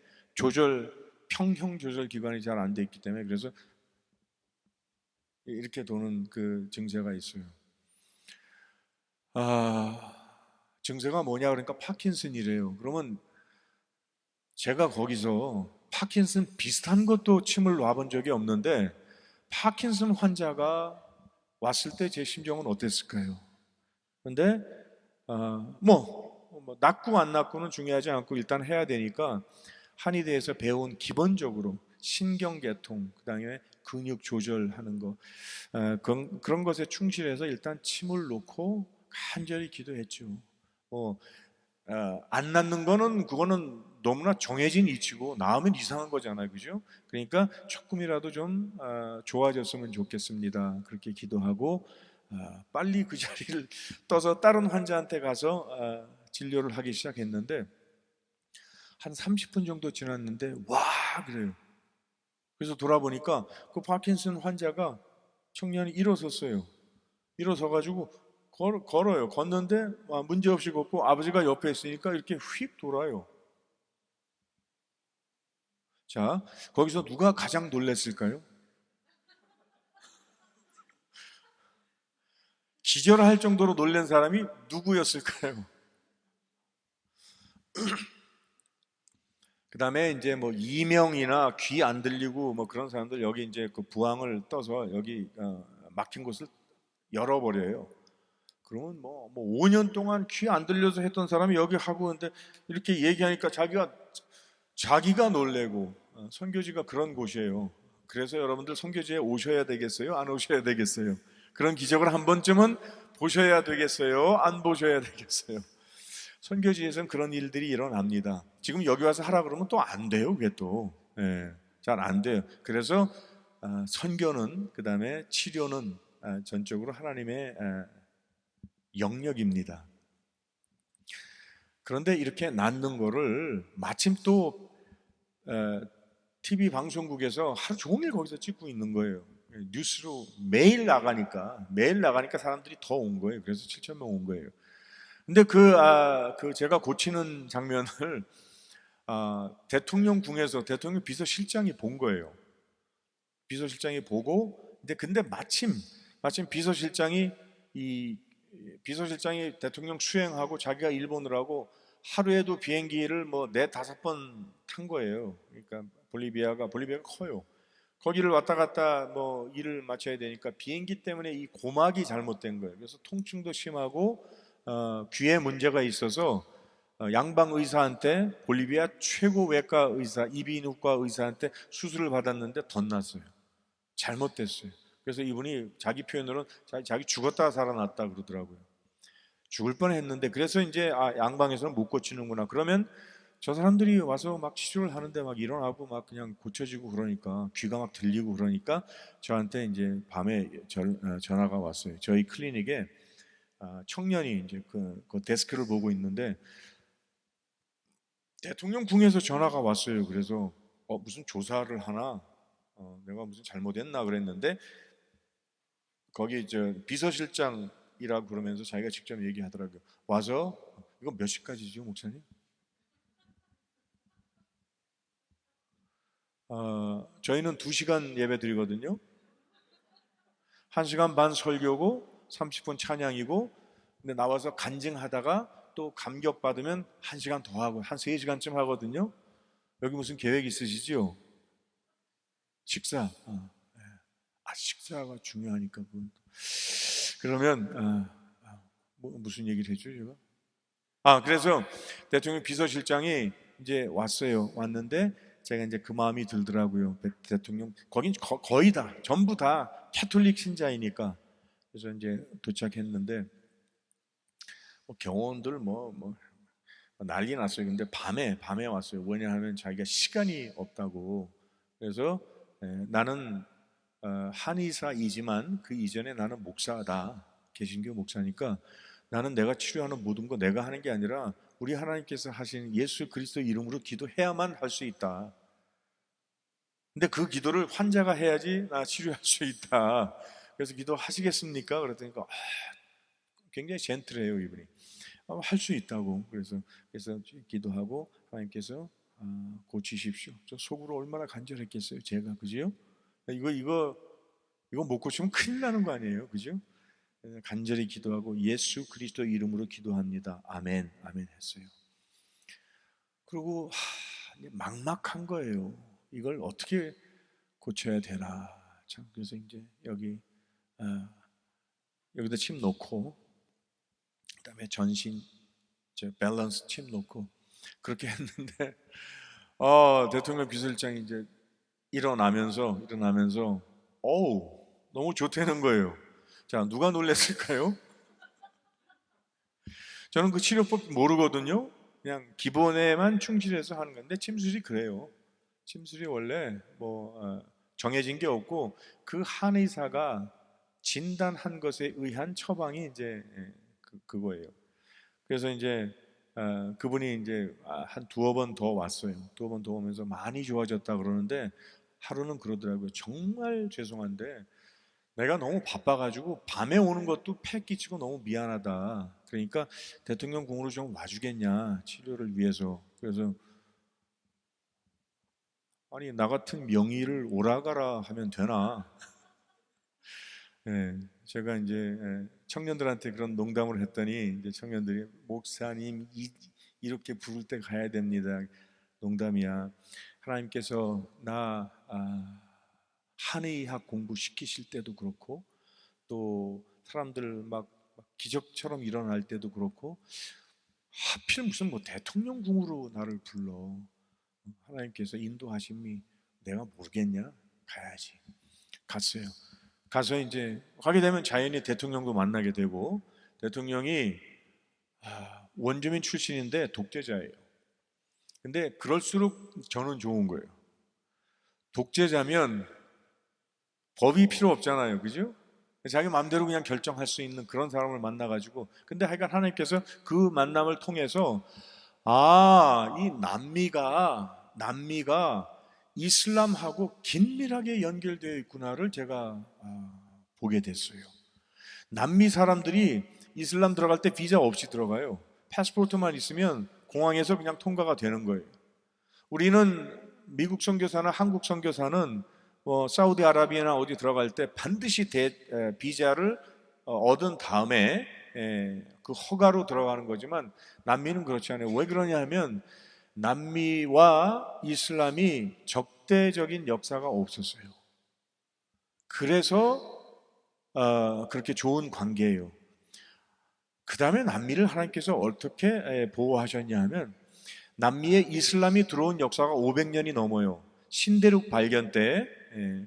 평형 조절 기관이 잘 안 돼 있기 때문에 그래서 이렇게 도는 그 증세가 있어요. 증세가 뭐냐 그러니까 파킨슨이래요. 그러면 제가 거기서 파킨슨 비슷한 것도 침을 놔본 적이 없는데 파킨슨 환자가 왔을 때 제 심정은 어땠을까요? 근데 낫고 안 낫고는 중요하지 않고 일단 해야 되니까 한의대에서 배운 기본적으로 신경계통, 그다음에 근육 조절하는 거 그런 것에 충실해서 일단 침을 놓고 간절히 기도했죠. 안 낫는 거는 그거는 너무나 정해진 이치고 나으면 이상한 거잖아요, 그죠? 그러니까 조금이라도 좀 좋아졌으면 좋겠습니다. 그렇게 기도하고 빨리 그 자리를 떠서 다른 환자한테 가서 진료를 하기 시작했는데 한 30분 정도 지났는데 와 그래요. 그래서 돌아보니까 그 파킨슨 환자가 청년이 일어섰어요. 일어서가지고 걸어요. 걷는데 문제없이 걷고 아버지가 옆에 있으니까 이렇게 휙 돌아요. 자, 거기서 누가 가장 놀랐을까요? 기절할 정도로 놀란 사람이 누구였을까요? 그 다음에 이제 뭐 이명이나 귀 안 들리고 뭐 그런 사람들 여기 이제 그 부항을 떠서 여기 막힌 곳을 열어버려요. 그러면 뭐 5년 동안 귀 안 들려서 했던 사람이 여기 하고 있는데 이렇게 얘기하니까 자기가 놀래고 선교지가 그런 곳이에요. 그래서 여러분들 선교지에 오셔야 되겠어요? 안 오셔야 되겠어요? 그런 기적을 한 번쯤은 보셔야 되겠어요? 안 보셔야 되겠어요? 선교지에서는 그런 일들이 일어납니다. 지금 여기 와서 하라 그러면 또 안 돼요. 그게 또 잘 안 돼요. 그래서 선교는 그 다음에 치료는 전적으로 하나님의 영역입니다. 그런데 이렇게 낫는 거를 마침 또 TV 방송국에서 하루 종일 거기서 찍고 있는 거예요. 뉴스로 매일 나가니까 사람들이 더 온 거예요. 그래서 7천 명 온 거예요. 근데 그 제가 고치는 장면을 대통령궁에서 대통령 비서실장이 본 거예요. 비서실장이 보고 근데 마침 비서실장이 대통령 수행하고 자기가 일본을 하고 하루에도 비행기를 뭐 4-5번 탄 거예요. 그러니까 볼리비아가 커요. 거기를 왔다 갔다 뭐 일을 마쳐야 되니까 비행기 때문에 이 고막이 잘못된 거예요. 그래서 통증도 심하고 귀에 문제가 있어서 양방 의사한테 볼리비아 최고 외과 의사 이비인후과 의사한테 수술을 받았는데 덧났어요. 잘못됐어요. 그래서 이분이 자기 표현으로는 자기 죽었다가 살아났다 그러더라고요. 죽을 뻔했는데 그래서 이제 양방에서는 못 고치는구나. 그러면 저 사람들이 와서 막 치료를 하는데 막 일어나고 막 그냥 고쳐지고 그러니까 귀가 막 들리고 그러니까 저한테 이제 밤에 전화가 왔어요. 저희 클리닉에 청년이 이제 그 데스크를 보고 있는데 대통령궁에서 전화가 왔어요. 그래서 무슨 조사를 하나 내가 무슨 잘못했나 그랬는데 거기 비서실장이라고 그러면서 자기가 직접 얘기하더라고요. 와서 이거 몇 시까지죠, 목사님? 저희는 2시간 예배 드리거든요. 1시간 반 설교고 30분 찬양이고 근데 나와서 간증하다가 또 감격받으면 1시간 더 하고 한 3시간쯤 하거든요. 여기 무슨 계획 있으시죠? 식사. 식사가 중요하니까 그러면 무슨 얘기를 했죠 제가? 그래서 대통령 비서실장이 이제 왔는데 제가 이제 그 마음이 들더라고요. 대통령 거긴 거의 다 전부 다 캐톨릭 신자이니까 그래서 이제 도착했는데 경호원들 난리 났어요. 근데 밤에 왔어요. 왜냐하면 자기가 시간이 없다고. 그래서 나는 한의사이지만 그 이전에 나는 목사다. 개신교 목사니까 나는 내가 치료하는 모든 거 내가 하는 게 아니라 우리 하나님께서 하신 예수 그리스도 이름으로 기도해야만 할 수 있다. 근데 그 기도를 환자가 해야지 나 치료할 수 있다. 그래서 기도하시겠습니까? 그랬더니 굉장히 젠틀해요 이분이. 할 수 있다고. 그래서 기도하고 하나님께서 고치십시오. 저 속으로 얼마나 간절했겠어요 제가. 그죠? 이거 못 고치면 큰일 나는 거 아니에요, 그죠? 간절히 기도하고 예수 그리스도 이름으로 기도합니다. 아멘, 아멘 했어요. 그리고 막막한 거예요. 이걸 어떻게 고쳐야 되나. 참, 그래서 이제 여기다 침 놓고, 그다음에 전신 밸런스 침 놓고 그렇게 했는데 대통령 비서실장이 이제 일어나면서 어우 너무 좋다는 거예요. 자, 누가 놀랬을까요? 저는 그 치료법 모르거든요. 그냥 기본에만 충실해서 하는 건데, 침술이 그래요. 침술이 원래 정해진 게 없고 그 한의사가 진단한 것에 의한 처방이 이제 그거예요. 그래서 이제 그분이 이제 한 두어 번 더 왔어요. 두어 번 더 오면서 많이 좋아졌다 그러는데, 하루는 그러더라고요. 정말 죄송한데 내가 너무 바빠가지고 밤에 오는 것도 폐 끼치고 너무 미안하다. 그러니까 대통령 궁으로 좀 와주겠냐, 치료를 위해서. 그래서 아니, 나 같은 명의를 오라가라 하면 되나? 제가 이제 청년들한테 그런 농담을 했더니 이제 청년들이 목사님 이렇게 부를 때 가야 됩니다. 농담이야. 하나님께서 나 한의학 공부 시키실 때도 그렇고, 또 사람들 막 기적처럼 일어날 때도 그렇고, 하필 무슨 대통령궁으로 나를 불러. 하나님께서 인도하심이 내가 모르겠냐? 가야지. 갔어요. 가서 이제 가게 되면 자연히 대통령도 만나게 되고, 대통령이 원주민 출신인데 독재자예요. 근데 그럴수록 저는 좋은 거예요. 독재자면 법이 필요 없잖아요. 그죠? 자기 마음대로 그냥 결정할 수 있는 그런 사람을 만나가지고, 근데 하여간 하나님께서 그 만남을 통해서 이 남미가 이슬람하고 긴밀하게 연결되어 있구나를 제가 보게 됐어요. 남미 사람들이 이슬람 들어갈 때 비자 없이 들어가요. 패스포트만 있으면 공항에서 그냥 통과가 되는 거예요. 우리는 미국 선교사나 한국 선교사는 사우디아라비아나 어디 들어갈 때 반드시 비자를 얻은 다음에 그 허가로 들어가는 거지만, 남미는 그렇지 않아요. 왜 그러냐 하면 남미와 이슬람이 적대적인 역사가 없었어요. 그래서 그렇게 좋은 관계예요. 그 다음에 남미를 하나님께서 어떻게 보호하셨냐 하면, 남미에 이슬람이 들어온 역사가 500년이 넘어요. 신대륙 발견 때,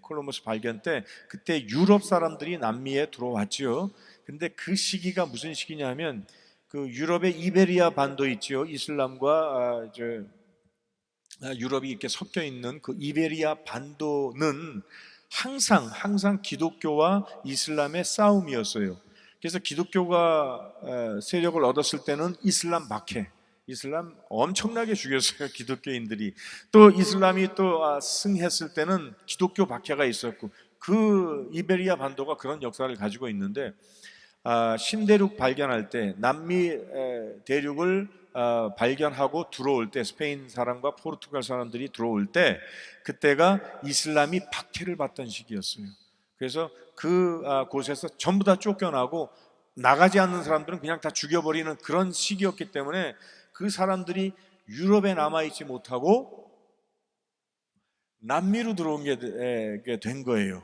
콜럼버스 발견 때, 그때 유럽 사람들이 남미에 들어왔죠. 근데 그 시기가 무슨 시기냐 하면, 그 유럽의 이베리아 반도 있죠. 이슬람과 유럽이 이렇게 섞여 있는 그 이베리아 반도는 항상 기독교와 이슬람의 싸움이었어요. 그래서 기독교가 세력을 얻었을 때는 이슬람 박해, 이슬람 엄청나게 죽였어요. 기독교인들이. 또 이슬람이 또 승했을 때는 기독교 박해가 있었고, 그 이베리아 반도가 그런 역사를 가지고 있는데, 신대륙 발견할 때, 남미 대륙을 발견하고 들어올 때, 스페인 사람과 포르투갈 사람들이 들어올 때, 그때가 이슬람이 박해를 받던 시기였어요. 그래서 그 곳에서 전부 다 쫓겨나고, 나가지 않는 사람들은 그냥 다 죽여버리는 그런 시기였기 때문에 그 사람들이 유럽에 남아있지 못하고 남미로 들어온 게 된 거예요.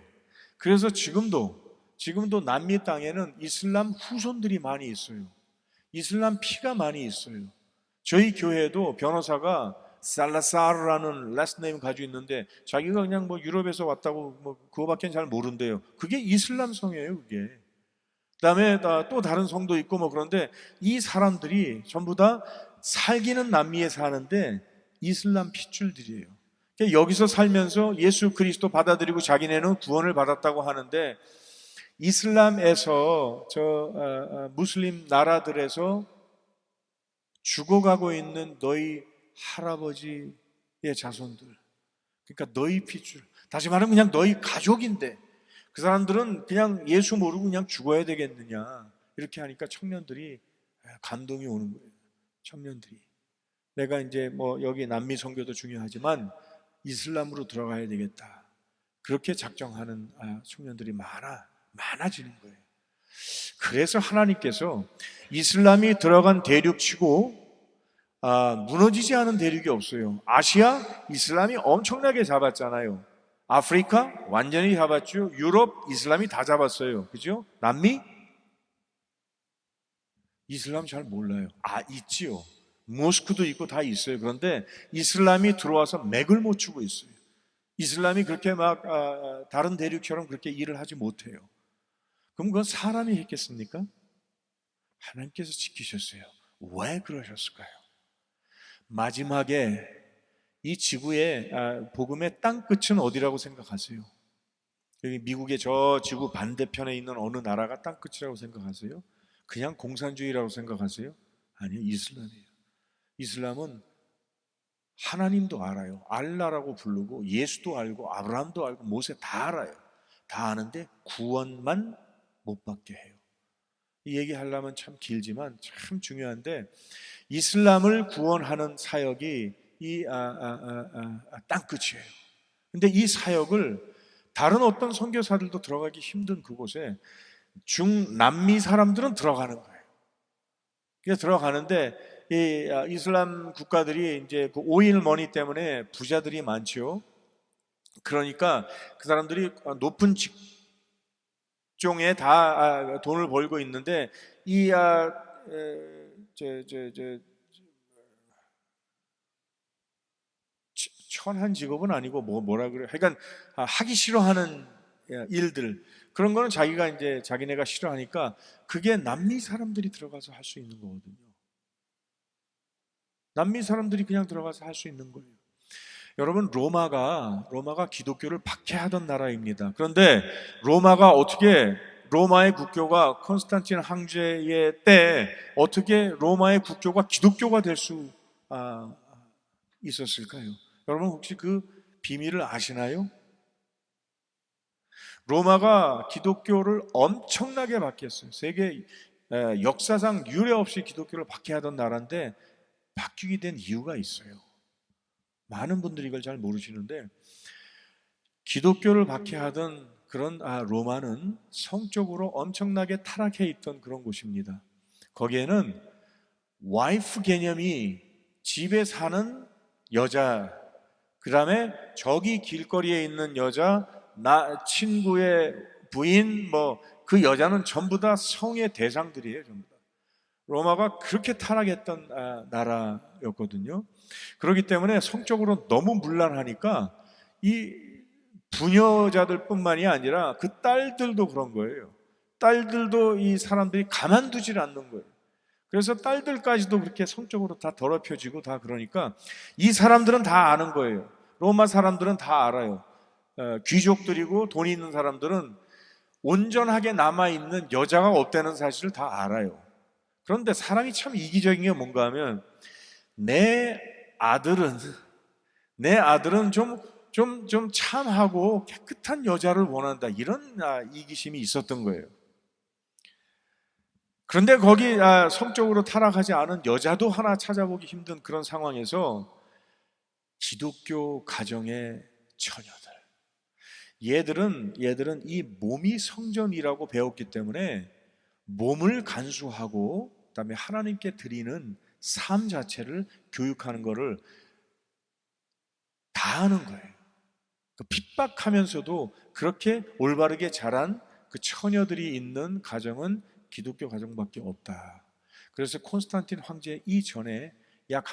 그래서 지금도 남미 땅에는 이슬람 후손들이 많이 있어요. 이슬람 피가 많이 있어요. 저희 교회도 변호사가 살라사르라는 라스트 네임 가지고 있는데, 자기가 그냥 유럽에서 왔다고 그거밖에 잘 모른대요. 그게 이슬람 성이에요, 그게. 그다음에 또 다른 성도 있고 그런데, 이 사람들이 전부 다 살기는 남미에 사는데 이슬람 핏줄들이에요. 그러니까 여기서 살면서 예수 그리스도 받아들이고 자기네는 구원을 받았다고 하는데, 이슬람에서 무슬림 나라들에서 죽어가고 있는 너희 할아버지의 자손들, 그러니까 너희 핏줄, 다시 말하면 그냥 너희 가족인데 그 사람들은 그냥 예수 모르고 그냥 죽어야 되겠느냐, 이렇게 하니까 청년들이 감동이 오는 거예요. 청년들이, 내가 이제 여기 남미 선교도 중요하지만 이슬람으로 들어가야 되겠다, 그렇게 작정하는 청년들이 많아지는 거예요. 그래서 하나님께서 이슬람이 들어간 대륙치고 무너지지 않은 대륙이 없어요. 아시아 이슬람이 엄청나게 잡았잖아요. 아프리카 완전히 잡았죠. 유럽 이슬람이 다 잡았어요. 그죠? 남미 이슬람 잘 몰라요. 있지요. 모스크도 있고 다 있어요. 그런데 이슬람이 들어와서 맥을 못 추고 있어요. 이슬람이 그렇게 막 다른 대륙처럼 그렇게 일을 하지 못해요. 그럼 그건 사람이 했겠습니까? 하나님께서 지키셨어요. 왜 그러셨을까요? 마지막에 이 지구의 복음의 땅끝은 어디라고 생각하세요? 여기 미국의 저 지구 반대편에 있는 어느 나라가 땅끝이라고 생각하세요? 그냥 공산주의라고 생각하세요? 아니요, 이슬람이에요. 이슬람은 하나님도 알아요. 알라라고 부르고 예수도 알고 아브라함도 알고 모세 다 알아요. 다 아는데 구원만 못 받게 해요. 이 얘기하려면 참 길지만 참 중요한데, 이슬람을 구원하는 사역이 이 땅끝이에요. 근데 이 사역을 다른 어떤 선교사들도 들어가기 힘든 그곳에 중남미 사람들은 들어가는 거예요. 그래서 들어가는데 이 이슬람 국가들이 이제 그 오일 머니 때문에 부자들이 많죠. 그러니까 그 사람들이 높은 직종에 다 돈을 벌고 있는데 이 천한 직업은 아니고 뭐라 그래요? 하여간 하기 싫어하는 일들, 그런 거는 자기가 이제 자기네가 싫어하니까 그게 남미 사람들이 들어가서 할 수 있는 거거든요. 남미 사람들이 그냥 들어가서 할 수 있는 거예요. 여러분, 로마가 기독교를 박해하던 나라입니다. 그런데 로마의 국교가 콘스탄틴 황제의 때 어떻게 로마의 국교가 기독교가 될 수 있었을까요? 여러분 혹시 그 비밀을 아시나요? 로마가 기독교를 엄청나게 박해했어요. 세계 역사상 유례 없이 기독교를 박해하던 나라인데 바뀌게 된 이유가 있어요. 많은 분들이 이걸 잘 모르시는데, 기독교를 박해하던 그런 로마는 성적으로 엄청나게 타락해 있던 그런 곳입니다. 거기에는 와이프 개념이 집에 사는 여자, 그 다음에 저기 길거리에 있는 여자, 나 친구의 부인, 그 여자는 전부 다 성의 대상들이에요. 전부 다. 로마가 그렇게 타락했던 나라였거든요. 그렇기 때문에 성적으로 너무 문란하니까 이 부녀자들 뿐만이 아니라 그 딸들도 그런 거예요. 딸들도 이 사람들이 가만두질 않는 거예요. 그래서 딸들까지도 그렇게 성적으로 다 더럽혀지고 다 그러니까 이 사람들은 다 아는 거예요. 로마 사람들은 다 알아요. 귀족들이고 돈 있는 사람들은 온전하게 남아있는 여자가 없다는 사실을 다 알아요. 그런데 사람이 참 이기적인 게 뭔가 하면 내 아들은 좀 참하고 깨끗한 여자를 원한다, 이런 이기심이 있었던 거예요. 그런데 거기 성적으로 타락하지 않은 여자도 하나 찾아보기 힘든 그런 상황에서 기독교 가정의 처녀들, 얘들은 이 몸이 성전이라고 배웠기 때문에 몸을 간수하고 그다음에 하나님께 드리는 삶 자체를 교육하는 거를 다 하는 거예요. 핍박하면서도 그렇게 올바르게 자란 그 처녀들이 있는 가정은 기독교 가정밖에 없다. 그래서 콘스탄틴 황제 이전에 약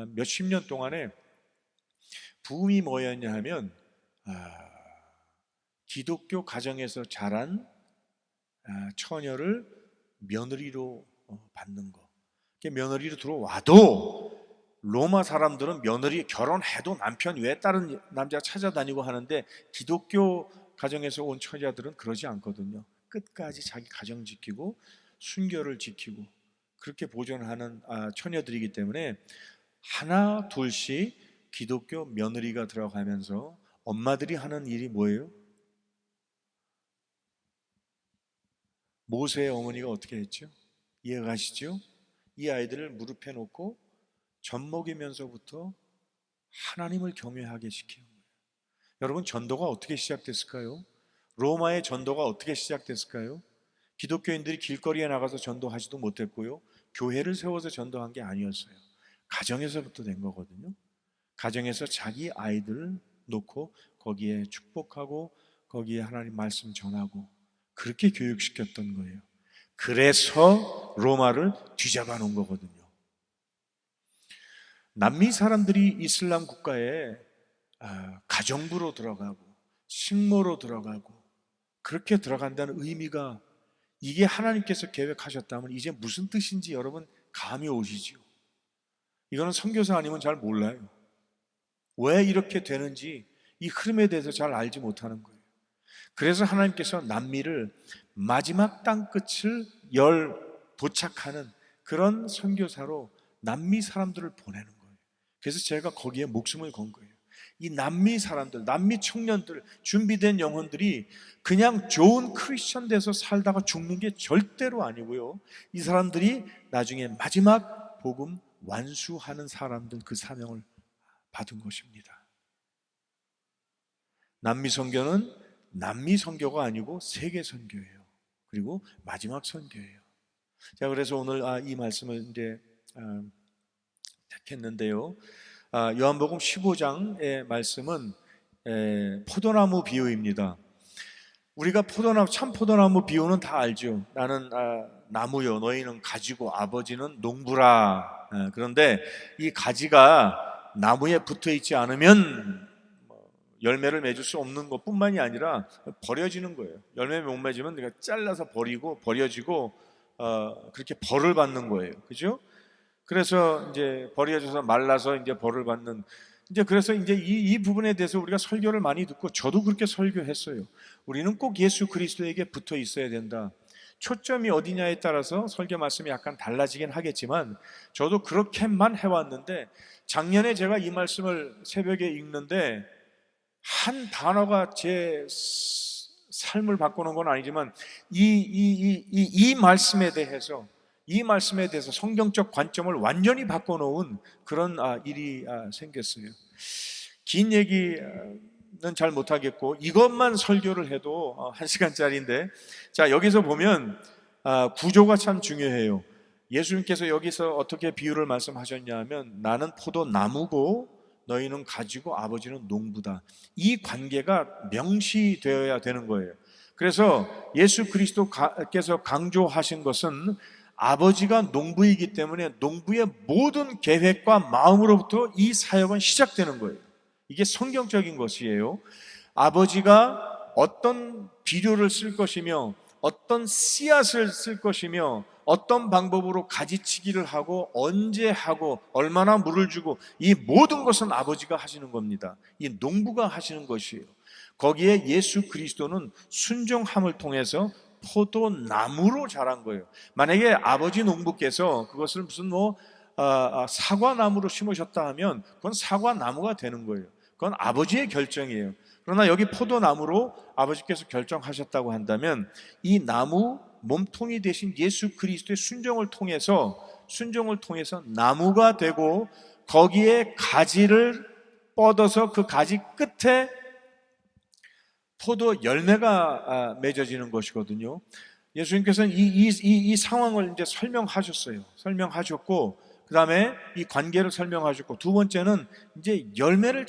몇십 년 동안에 부흥이 뭐였냐 하면 기독교 가정에서 자란 처녀를 며느리로 받는 거. 며느리로 들어와도 로마 사람들은 며느리 결혼해도 남편 외에 다른 남자 찾아다니고 하는데 기독교 가정에서 온 처자들은 그러지 않거든요. 끝까지 자기 가정 지키고 순결을 지키고 그렇게 보존하는 처녀들이기 때문에 하나 둘씩 기독교 며느리가 들어가면서 엄마들이 하는 일이 뭐예요? 모세의 어머니가 어떻게 했죠? 이해가시죠? 이 아이들을 무릎에 놓고 젖 먹이면서부터 하나님을 경외하게 시키는 거예요. 여러분, 전도가 어떻게 시작됐을까요? 로마의 전도가 어떻게 시작됐을까요? 기독교인들이 길거리에 나가서 전도하지도 못했고요. 교회를 세워서 전도한 게 아니었어요. 가정에서부터 된 거거든요. 가정에서 자기 아이들을 놓고 거기에 축복하고 거기에 하나님 말씀 전하고 그렇게 교육시켰던 거예요. 그래서 로마를 뒤잡아 놓은 거거든요. 남미 사람들이 이슬람 국가에 가정부로 들어가고 식모로 들어가고 그렇게 들어간다는 의미가 이게 하나님께서 계획하셨다면 이제 무슨 뜻인지 여러분 감이 오시죠? 이거는 선교사 아니면 잘 몰라요. 왜 이렇게 되는지 이 흐름에 대해서 잘 알지 못하는 거예요. 그래서 하나님께서 남미를 마지막 땅끝을 도착하는 그런 선교사로 남미 사람들을 보내는 거예요. 그래서 제가 거기에 목숨을 건 거예요. 이 남미 사람들, 남미 청년들, 준비된 영혼들이 그냥 좋은 크리스천 돼서 살다가 죽는 게 절대로 아니고요. 이 사람들이 나중에 마지막 복음 완수하는 사람들, 그 사명을 받은 것입니다. 남미 선교는 남미 선교가 아니고 세계 선교예요. 그리고 마지막 선교예요. 자, 그래서 오늘 이 말씀을 이제 택했는데요. 요한복음 15장의 말씀은 포도나무 비유입니다. 우리가 참 포도나무 비유는 다 알죠. 나는 나무요, 너희는 가지고 아버지는 농부라. 그런데 이 가지가 나무에 붙어 있지 않으면 열매를 맺을 수 없는 것뿐만이 아니라 버려지는 거예요. 열매 못 맺으면 내가 잘라서 버려지고 그렇게 벌을 받는 거예요. 그죠? 그래서 이제 버려져서 말라서 이제 벌을 받는, 이제 그래서 이제 이 부분에 대해서 우리가 설교를 많이 듣고 저도 그렇게 설교했어요. 우리는 꼭 예수 그리스도에게 붙어 있어야 된다. 초점이 어디냐에 따라서 설교 말씀이 약간 달라지긴 하겠지만 저도 그렇게만 해왔는데, 작년에 제가 이 말씀을 새벽에 읽는데 한 단어가 제 삶을 바꾸는 건 아니지만 이 말씀에 대해서 성경적 관점을 완전히 바꿔놓은 그런 일이 생겼어요. 긴 얘기는 잘 못하겠고 이것만 설교를 해도 1시간짜리인데, 자, 여기서 보면 구조가 참 중요해요. 예수님께서 여기서 어떻게 비유를 말씀하셨냐 하면, 나는 포도나무고 너희는 가지고 아버지는 농부다. 이 관계가 명시되어야 되는 거예요. 그래서 예수 그리스도께서 강조하신 것은 아버지가 농부이기 때문에 농부의 모든 계획과 마음으로부터 이 사역은 시작되는 거예요. 이게 성경적인 것이에요. 아버지가 어떤 비료를 쓸 것이며 어떤 씨앗을 쓸 것이며 어떤 방법으로 가지치기를 하고 언제 하고 얼마나 물을 주고, 이 모든 것은 아버지가 하시는 겁니다. 이 농부가 하시는 것이에요. 거기에 예수 그리스도는 순종함을 통해서 포도나무로 자란 거예요. 만약에 아버지 농부께서 그것을 무슨 사과나무로 심으셨다 하면 그건 사과나무가 되는 거예요. 그건 아버지의 결정이에요. 그러나 여기 포도나무로 아버지께서 결정하셨다고 한다면 이 나무 몸통이 되신 예수 그리스도의 순종을 통해서 나무가 되고 거기에 가지를 뻗어서 그 가지 끝에 포도 열매가 맺어지는 것이거든요. 예수님께서는 이 상황을 이제 설명하셨고, 그 다음에 이 관계를 설명하셨고, 두 번째는 이제 열매를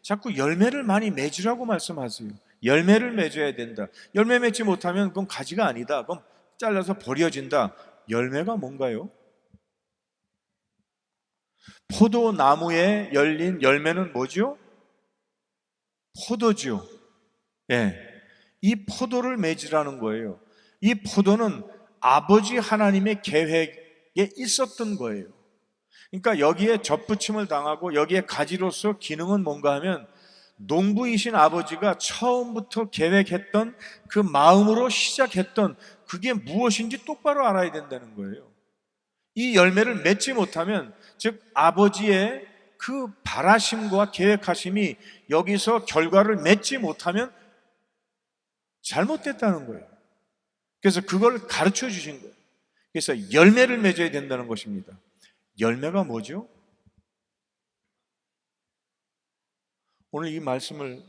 자꾸 열매를 많이 맺으라고 말씀하세요. 열매를 맺어야 된다. 열매 맺지 못하면 그건 가지가 아니다. 그럼 잘라서 버려진다. 열매가 뭔가요? 포도나무에 열린 열매는 뭐죠? 포도죠. 예, 이 포도를 맺으라는 거예요. 이 포도는 아버지 하나님의 계획에 있었던 거예요. 그러니까 여기에 접붙임을 당하고 여기에 가지로서 기능은 뭔가 하면, 농부이신 아버지가 처음부터 계획했던 그 마음으로 시작했던 그게 무엇인지 똑바로 알아야 된다는 거예요. 이 열매를 맺지 못하면, 즉 아버지의 그 바라심과 계획하심이 여기서 결과를 맺지 못하면 잘못됐다는 거예요. 그래서 그걸 가르쳐 주신 거예요. 그래서 열매를 맺어야 된다는 것입니다. 열매가 뭐죠? 오늘 이 말씀을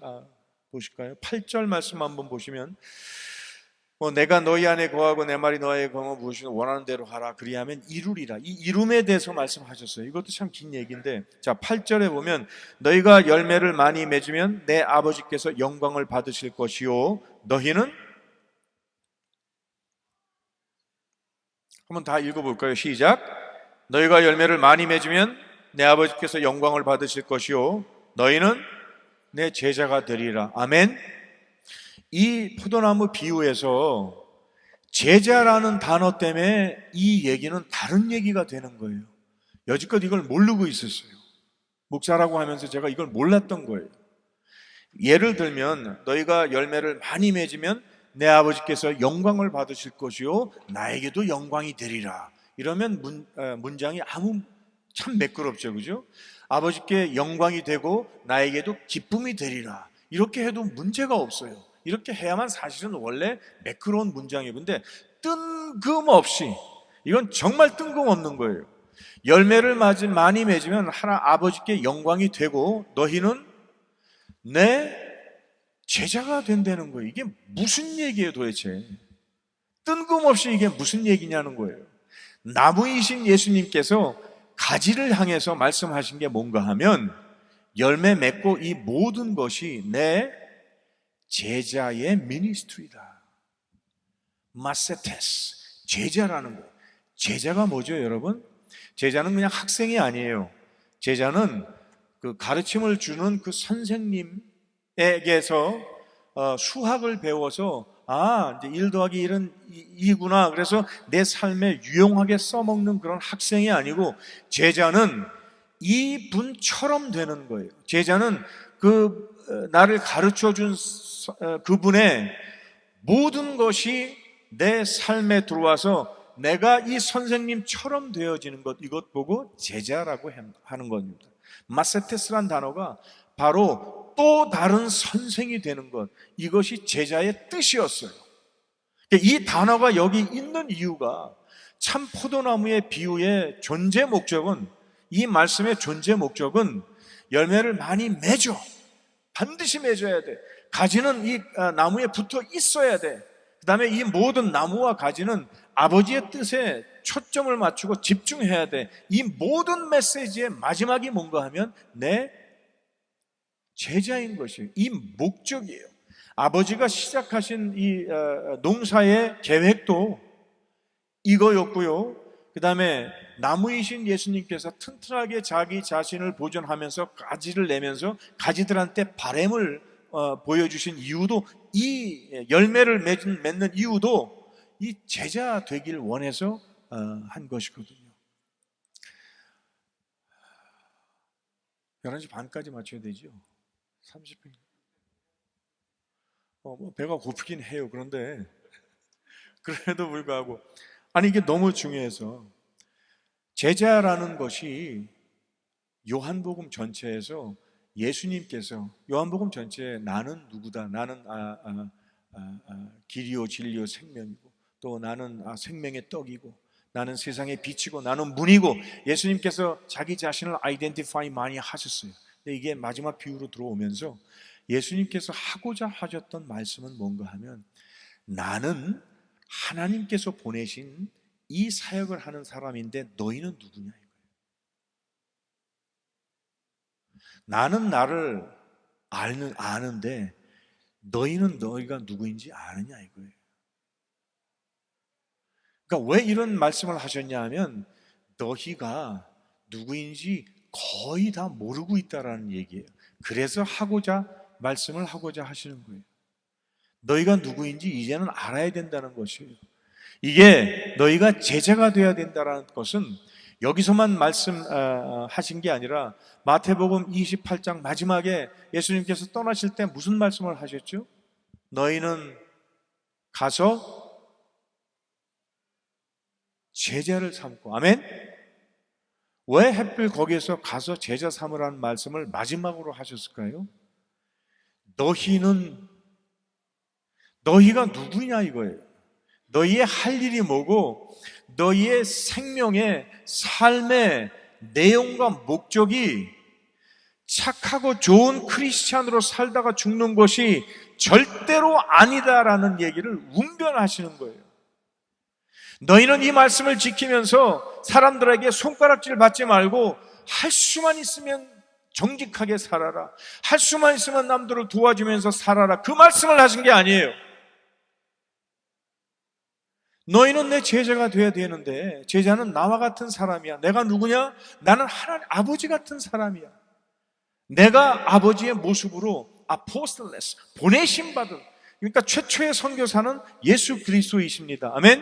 보실까요? 8절 말씀 한번 보시면 내가 너희 안에 거하고 내 말이 너희에 거하면 무엇이든 원하는 대로 하라 그리하면 이루리라. 이 이룸에 대해서 말씀하셨어요. 이것도 참 긴 얘기인데, 자 8절에 보면 너희가 열매를 많이 맺으면 내 아버지께서 영광을 받으실 것이요 너희는, 한번 다 읽어볼까요? 시작. 너희가 열매를 많이 맺으면 내 아버지께서 영광을 받으실 것이요 너희는 내 제자가 되리라. 아멘. 이 포도나무 비유에서 제자라는 단어 때문에 이 얘기는 다른 얘기가 되는 거예요. 여지껏 이걸 모르고 있었어요. 목사라고 하면서 제가 이걸 몰랐던 거예요. 예를 들면 너희가 열매를 많이 맺으면 내 아버지께서 영광을 받으실 것이요 나에게도 영광이 되리라. 이러면 문장이 참 매끄럽죠, 그죠? 아버지께 영광이 되고 나에게도 기쁨이 되리라. 이렇게 해도 문제가 없어요. 이렇게 해야만 사실은 원래 매끄러운 문장이에요. 근데 뜬금없이, 이건 정말 뜬금없는 거예요. 열매를 많이 맺으면 하나 아버지께 영광이 되고 너희는 내 제자가 된다는 거예요. 이게 무슨 얘기예요 도대체? 뜬금없이 이게 무슨 얘기냐는 거예요. 나무이신 예수님께서 가지를 향해서 말씀하신 게 뭔가 하면 열매 맺고 이 모든 것이 내 제자의 미니스트리다. 마세테스, 제자라는 거예요. 제자가 뭐죠 여러분? 제자는 그냥 학생이 아니에요. 제자는 그 가르침을 주는 그 선생님에게서 수학을 배워서 이제 1 더하기 1은 2구나. 그래서 내 삶에 유용하게 써먹는 그런 학생이 아니고 제자는 이분처럼 되는 거예요. 제자는 나를 가르쳐준 그분의 모든 것이 내 삶에 들어와서 내가 이 선생님처럼 되어지는 것, 이것 보고 제자라고 하는 겁니다. 마세테스란 단어가 바로 또 다른 선생이 되는 것, 이것이 제자의 뜻이었어요. 이 단어가 여기 있는 이유가 참 포도나무의 비유의 존재 목적은, 이 말씀의 존재 목적은 열매를 많이 맺어, 반드시 맺어야 돼. 가지는 이 나무에 붙어 있어야 돼. 그 다음에 이 모든 나무와 가지는 아버지의 뜻에 초점을 맞추고 집중해야 돼. 이 모든 메시지의 마지막이 뭔가 하면 내 제자인 것이에요. 이 목적이에요. 아버지가 시작하신 이 농사의 계획도 이거였고요. 그 다음에 나무이신 예수님께서 튼튼하게 자기 자신을 보존하면서 가지를 내면서 가지들한테 바램을 보여주신 이유도, 이 열매를 맺는 이유도 이 제자 되길 원해서 한 것이거든요. 11시 반까지 맞춰야 되죠. 30분. 배가 고프긴 해요. 그런데 그래도 불구하고 이게 너무 중요해서, 제자라는 것이 요한복음 전체에서 예수님께서 요한복음 전체에 나는 누구다, 나는 길이요 진리요 생명이고, 또 나는 생명의 떡이고, 나는 세상의 빛이고, 나는 문이고, 예수님께서 자기 자신을 아이덴티파이 많이 하셨어요. 근데 이게 마지막 비유로 들어오면서 예수님께서 하고자 하셨던 말씀은 뭔가 하면, 나는 하나님께서 보내신 이 사역을 하는 사람인데 너희는 누구냐 이거예요. 나는 나를 아는데 너희는 너희가 누구인지 아느냐 이거예요. 그러니까 왜 이런 말씀을 하셨냐 하면, 너희가 누구인지 거의 다 모르고 있다라는 얘기예요. 그래서 말씀을 하고자 하시는 거예요. 너희가 누구인지 이제는 알아야 된다는 것이에요. 이게 너희가 제자가 되어야 된다는 것은 여기서만 말씀하신 게 아니라 마태복음 28장 마지막에 예수님께서 떠나실 때 무슨 말씀을 하셨죠? 너희는 가서 제자를 삼고. 아멘? 왜 하필 거기에서 가서 제자 삼으라는 말씀을 마지막으로 하셨을까요? 너희가 누구냐 이거예요. 너희의 할 일이 뭐고, 너희의 생명의 삶의 내용과 목적이 착하고 좋은 크리스찬으로 살다가 죽는 것이 절대로 아니다라는 얘기를 운변하시는 거예요. 너희는 이 말씀을 지키면서 사람들에게 손가락질 받지 말고 할 수만 있으면 정직하게 살아라. 할 수만 있으면 남들을 도와주면서 살아라. 그 말씀을 하신 게 아니에요. 너희는 내 제자가 돼야 되는데 제자는 나와 같은 사람이야. 내가 누구냐? 나는 하나님 아버지 같은 사람이야. 내가 아버지의 모습으로 아포스톨레스, 보내심 받은, 그러니까 최초의 선교사는 예수 그리스도이십니다. 아멘.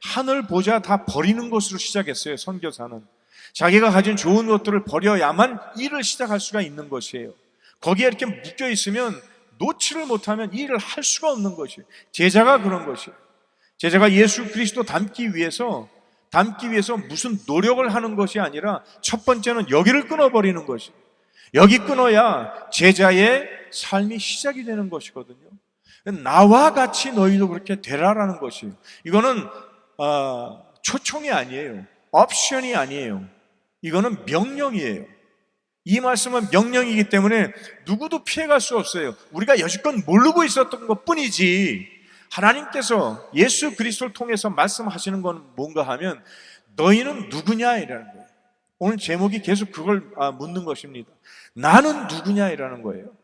하늘 보좌 다 버리는 것으로 시작했어요. 선교사는 자기가 가진 좋은 것들을 버려야만 일을 시작할 수가 있는 것이에요. 거기에 이렇게 묶여 있으면 놓지를 못하면 일을 할 수가 없는 것이에요. 제자가 그런 것이에요. 제자가 예수 그리스도 닮기 위해서 무슨 노력을 하는 것이 아니라 첫 번째는 여기를 끊어버리는 것이에요. 여기 끊어야 제자의 삶이 시작이 되는 것이거든요. 나와 같이 너희도 그렇게 되라라는 것이에요. 이거는 초청이 아니에요. 옵션이 아니에요. 이거는 명령이에요. 이 말씀은 명령이기 때문에 누구도 피해갈 수 없어요. 우리가 여지껏 모르고 있었던 것 뿐이지, 하나님께서 예수 그리스도를 통해서 말씀하시는 건 뭔가 하면 너희는 누구냐 이라는 거예요. 오늘 제목이 계속 그걸 묻는 것입니다. 나는 누구냐 이라는 거예요.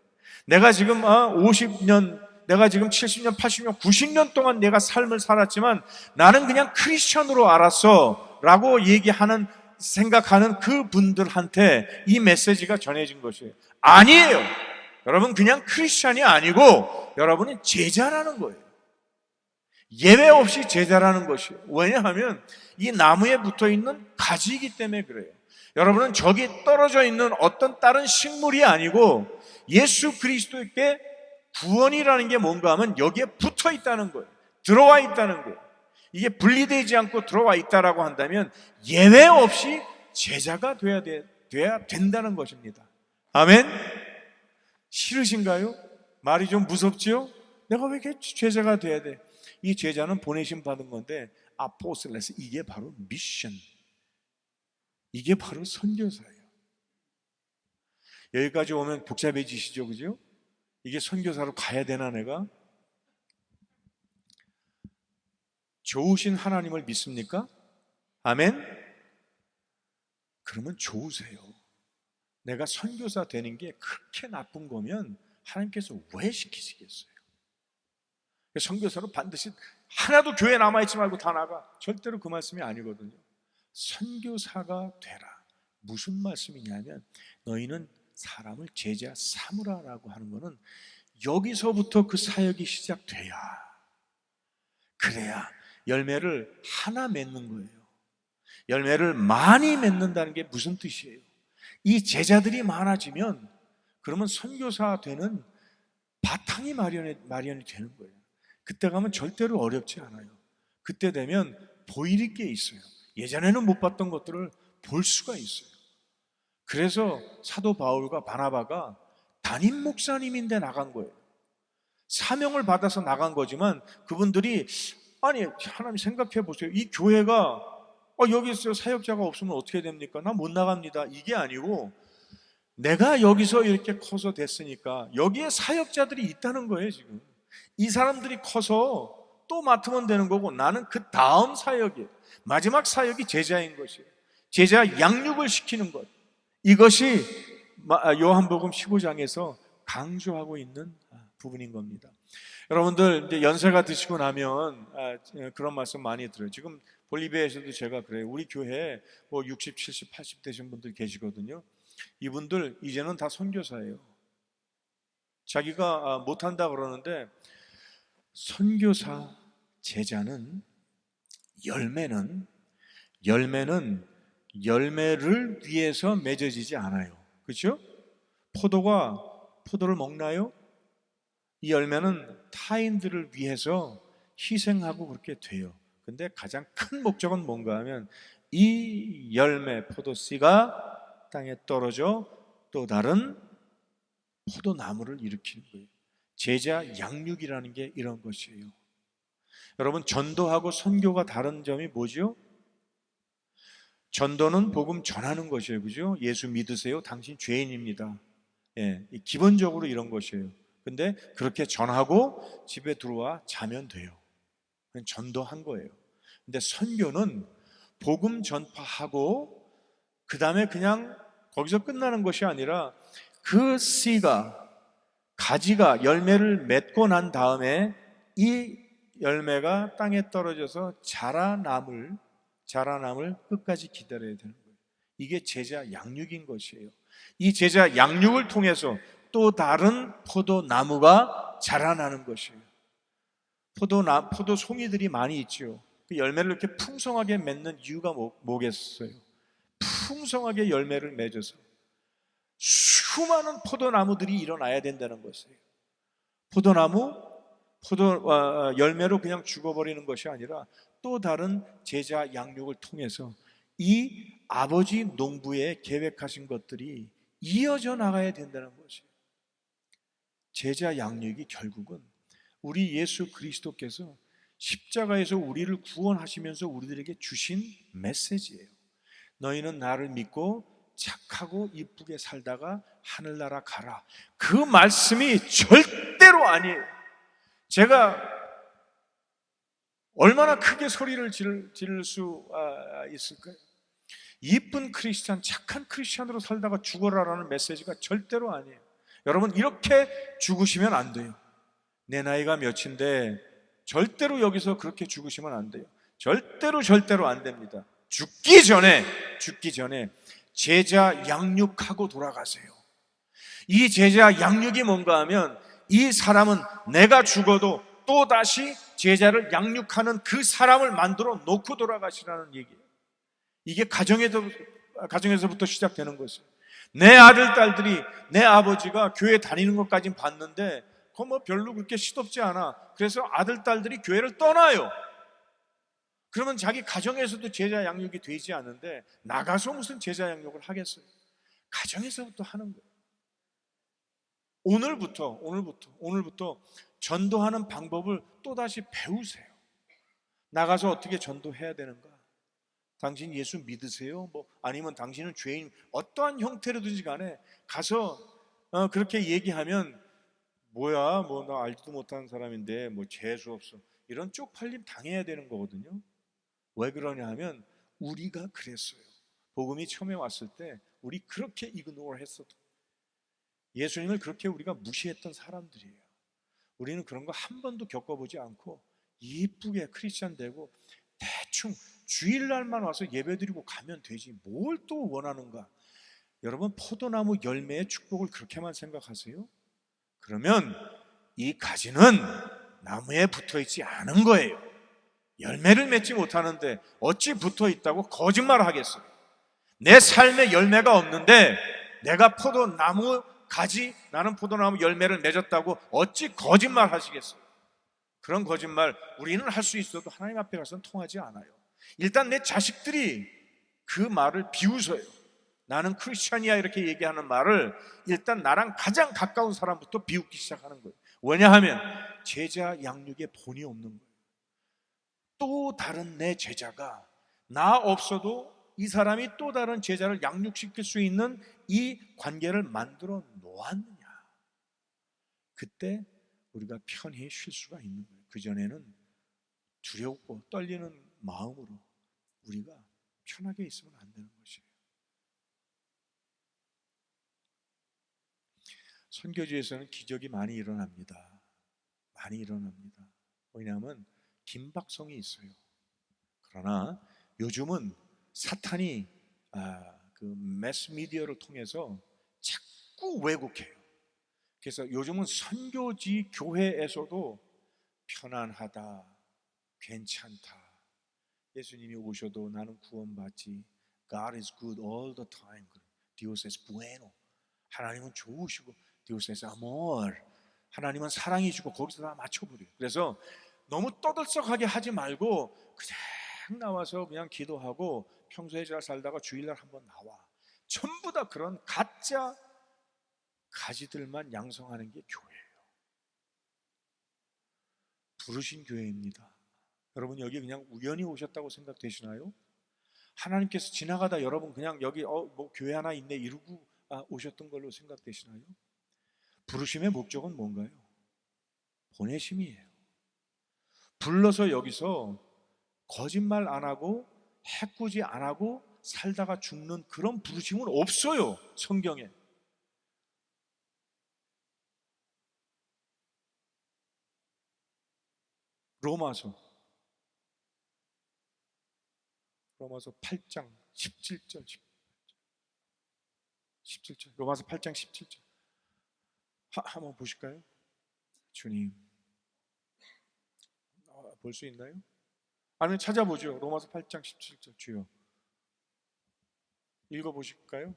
내가 지금 50년, 내가 지금 70년, 80년, 90년 동안 내가 삶을 살았지만 나는 그냥 크리스천으로 알았어 라고 생각하는 그 분들한테 이 메시지가 전해진 것이에요. 아니에요. 여러분 그냥 크리스천이 아니고 여러분은 제자라는 거예요. 예외 없이 제자라는 것이에요. 왜냐하면 이 나무에 붙어있는 가지이기 때문에 그래요. 여러분은 저기 떨어져 있는 어떤 다른 식물이 아니고 예수 그리스도께 구원이라는 게 뭔가 하면 여기에 붙어 있다는 거예요. 들어와 있다는 거예요. 이게 분리되지 않고 들어와 있다라고 한다면 예외 없이 제자가 돼야 된다는 것입니다. 아멘? 싫으신가요? 말이 좀 무섭지요? 내가 왜 이렇게 제자가 돼야 돼? 이 제자는 보내심 받은 건데 아포스토레스, 이게 바로 미션, 이게 바로 선교사예요. 여기까지 오면 복잡해지시죠, 그죠? 이게 선교사로 가야 되나 내가? 좋으신 하나님을 믿습니까? 아멘? 그러면 좋으세요. 내가 선교사 되는 게 그렇게 나쁜 거면 하나님께서 왜 시키시겠어요? 선교사로 반드시 하나도 교회에 남아있지 말고 다 나가, 절대로 그 말씀이 아니거든요. 선교사가 되라. 무슨 말씀이냐면 너희는 사람을 제자 삼으라라고 하는 것은 여기서부터 그 사역이 시작돼야, 그래야 열매를 하나 맺는 거예요. 열매를 많이 맺는다는 게 무슨 뜻이에요? 이 제자들이 많아지면 그러면 선교사 되는 바탕이 마련이 되는 거예요. 그때 가면 절대로 어렵지 않아요. 그때 되면 보일 게 있어요. 예전에는 못 봤던 것들을 볼 수가 있어요. 그래서 사도 바울과 바나바가 담임 목사님인데 나간 거예요. 사명을 받아서 나간 거지만 그분들이 아니 하나님 생각해 보세요. 이 교회가 여기서 사역자가 없으면 어떻게 됩니까? 나 못 나갑니다. 이게 아니고 내가 여기서 이렇게 커서 됐으니까 여기에 사역자들이 있다는 거예요. 지금 이 사람들이 커서 또 맡으면 되는 거고 나는 그 다음 사역이에요. 마지막 사역이 제자인 것이에요. 제자 양육을 시키는 것, 이것이 요한복음 15장에서 강조하고 있는 부분인 겁니다. 여러분들 이제 연세가 드시고 나면 그런 말씀 많이 들어요. 지금 볼리비아에서도 제가 그래요. 우리 교회에 60, 70, 80 되신 분들 계시거든요. 이분들 이제는 다 선교사예요. 자기가 못한다 그러는데 선교사 제자는 열매는 열매를 위해서 맺어지지 않아요. 그렇죠? 포도가 포도를 먹나요? 이 열매는 타인들을 위해서 희생하고 그렇게 돼요. 근데 가장 큰 목적은 뭔가 하면 이 열매 포도씨가 땅에 떨어져 또 다른 포도나무를 일으키는 거예요. 제자 양육이라는 게 이런 것이에요. 여러분 전도하고 선교가 다른 점이 뭐죠? 전도는 복음 전하는 것이에요. 그죠? 예수 믿으세요. 당신 죄인입니다. 예, 기본적으로 이런 것이에요. 근데 그렇게 전하고 집에 들어와 자면 돼요. 그냥 전도한 거예요. 근데 선교는 복음 전파하고 그 다음에 그냥 거기서 끝나는 것이 아니라 그 씨가, 가지가 열매를 맺고 난 다음에 이 열매가 땅에 떨어져서 자라남을 끝까지 기다려야 되는 거예요. 이게 제자 양육인 것이에요. 이 제자 양육을 통해서 또 다른 포도나무가 자라나는 것이에요. 포도 송이들이 많이 있죠. 그 열매를 이렇게 풍성하게 맺는 이유가 뭐겠어요? 풍성하게 열매를 맺어서 수많은 포도나무들이 일어나야 된다는 것이에요. 열매로 그냥 죽어버리는 것이 아니라 또 다른 제자 양육을 통해서 이 아버지 농부의 계획하신 것들이 이어져 나가야 된다는 것이에요. 제자 양육이 결국은 우리 예수 그리스도께서 십자가에서 우리를 구원하시면서 우리들에게 주신 메시지예요. 너희는 나를 믿고 착하고 이쁘게 살다가 하늘나라 가라. 그 말씀이 절대로 아니에요. 제가 얼마나 크게 소리를 지를 수 있을까요? 이쁜 크리스찬, 착한 크리스찬으로 살다가 죽어라라는 메시지가 절대로 아니에요. 여러분, 이렇게 죽으시면 안 돼요. 내 나이가 몇인데 절대로 여기서 그렇게 죽으시면 안 돼요. 절대로 안 됩니다. 죽기 전에 제자 양육하고 돌아가세요. 이 제자 양육이 뭔가 하면 이 사람은 내가 죽어도 또 다시 제자를 양육하는 그 사람을 만들어 놓고 돌아가시라는 얘기예요. 이게 가정에서부터 시작되는 것이에요. 내 아들, 딸들이 내 아버지가 교회 다니는 것까진 봤는데 그거 뭐 별로 그렇게 시덥지 않아. 그래서 아들, 딸들이 교회를 떠나요. 그러면 자기 가정에서도 제자 양육이 되지 않는데 나가서 무슨 제자 양육을 하겠어요? 가정에서부터 하는 거예요. 오늘부터 전도하는 방법을 또다시 배우세요. 나가서 어떻게 전도해야 되는가? 당신 예수 믿으세요? 아니면 당신은 죄인, 어떠한 형태로든지 간에 가서 그렇게 얘기하면 뭐야, 나 알지도 못하는 사람인데 재수 없어, 이런 쪽팔림 당해야 되는 거거든요. 왜 그러냐 하면 우리가 그랬어요. 복음이 처음에 왔을 때 우리 그렇게 이그노어 했어도, 예수님을 그렇게 우리가 무시했던 사람들이에요. 우리는 그런 거 한 번도 겪어보지 않고 이쁘게 크리스찬 되고 대충 주일날만 와서 예배드리고 가면 되지 뭘 또 원하는가? 여러분, 포도나무 열매의 축복을 그렇게만 생각하세요? 그러면 이 가지는 나무에 붙어있지 않은 거예요. 열매를 맺지 못하는데 어찌 붙어있다고 거짓말을 하겠어요? 내 삶에 열매가 없는데 내가 포도나무 가지, 나는 포도나무 열매를 맺었다고 어찌 거짓말 하시겠어요? 그런 거짓말 우리는 할 수 있어도 하나님 앞에 가서는 통하지 않아요. 일단 내 자식들이 그 말을 비웃어요. 나는 크리스찬이야 이렇게 얘기하는 말을 일단 나랑 가장 가까운 사람부터 비웃기 시작하는 거예요. 왜냐하면 제자 양육에 본이 없는 거예요. 또 다른 내 제자가 나 없어도 이 사람이 또 다른 제자를 양육시킬 수 있는 이 관계를 만들어 놓았느냐? 그때 우리가 편히 쉴 수가 있는 거예요. 그전에는 두렵고 떨리는 마음으로 우리가 편하게 있으면 안 되는 것이에요. 선교지에서는 기적이 많이 일어납니다. 왜냐하면 긴박성이 있어요. 그러나 요즘은 사탄이 그 매스미디어를 통해서 자꾸 왜곡해요. 그래서 요즘은 선교지 교회에서도 편안하다, 괜찮다, 예수님이 오셔도 나는 구원받지, God is good all the time, Dios es bueno, 하나님은 좋으시고, Dios es amor, 하나님은 사랑이시고, 거기서 다 맞춰버려요. 그래서 너무 떠들썩하게 하지 말고 그냥 나와서 그냥 기도하고 평소에 잘 살다가 주일날 한번 나와. 전부 다 그런 가짜 가지들만 양성하는 게 교회예요. 부르신 교회입니다. 여러분, 여기 그냥 우연히 오셨다고 생각되시나요? 하나님께서 지나가다 여러분 그냥 여기 뭐 교회 하나 있네 이러고 오셨던 걸로 생각되시나요? 부르심의 목적은 뭔가요? 보내심이에요. 불러서 여기서 거짓말 안 하고 해코지 안 하고 살다가 죽는 그런 부르심은 없어요, 성경에. 로마서 8장 17절 17절 로마서 8장 17절 한번 보실까요? 주님, 볼 수 있나요? 아니면 찾아보죠. 로마서 8장 17절 주여 읽어보실까요?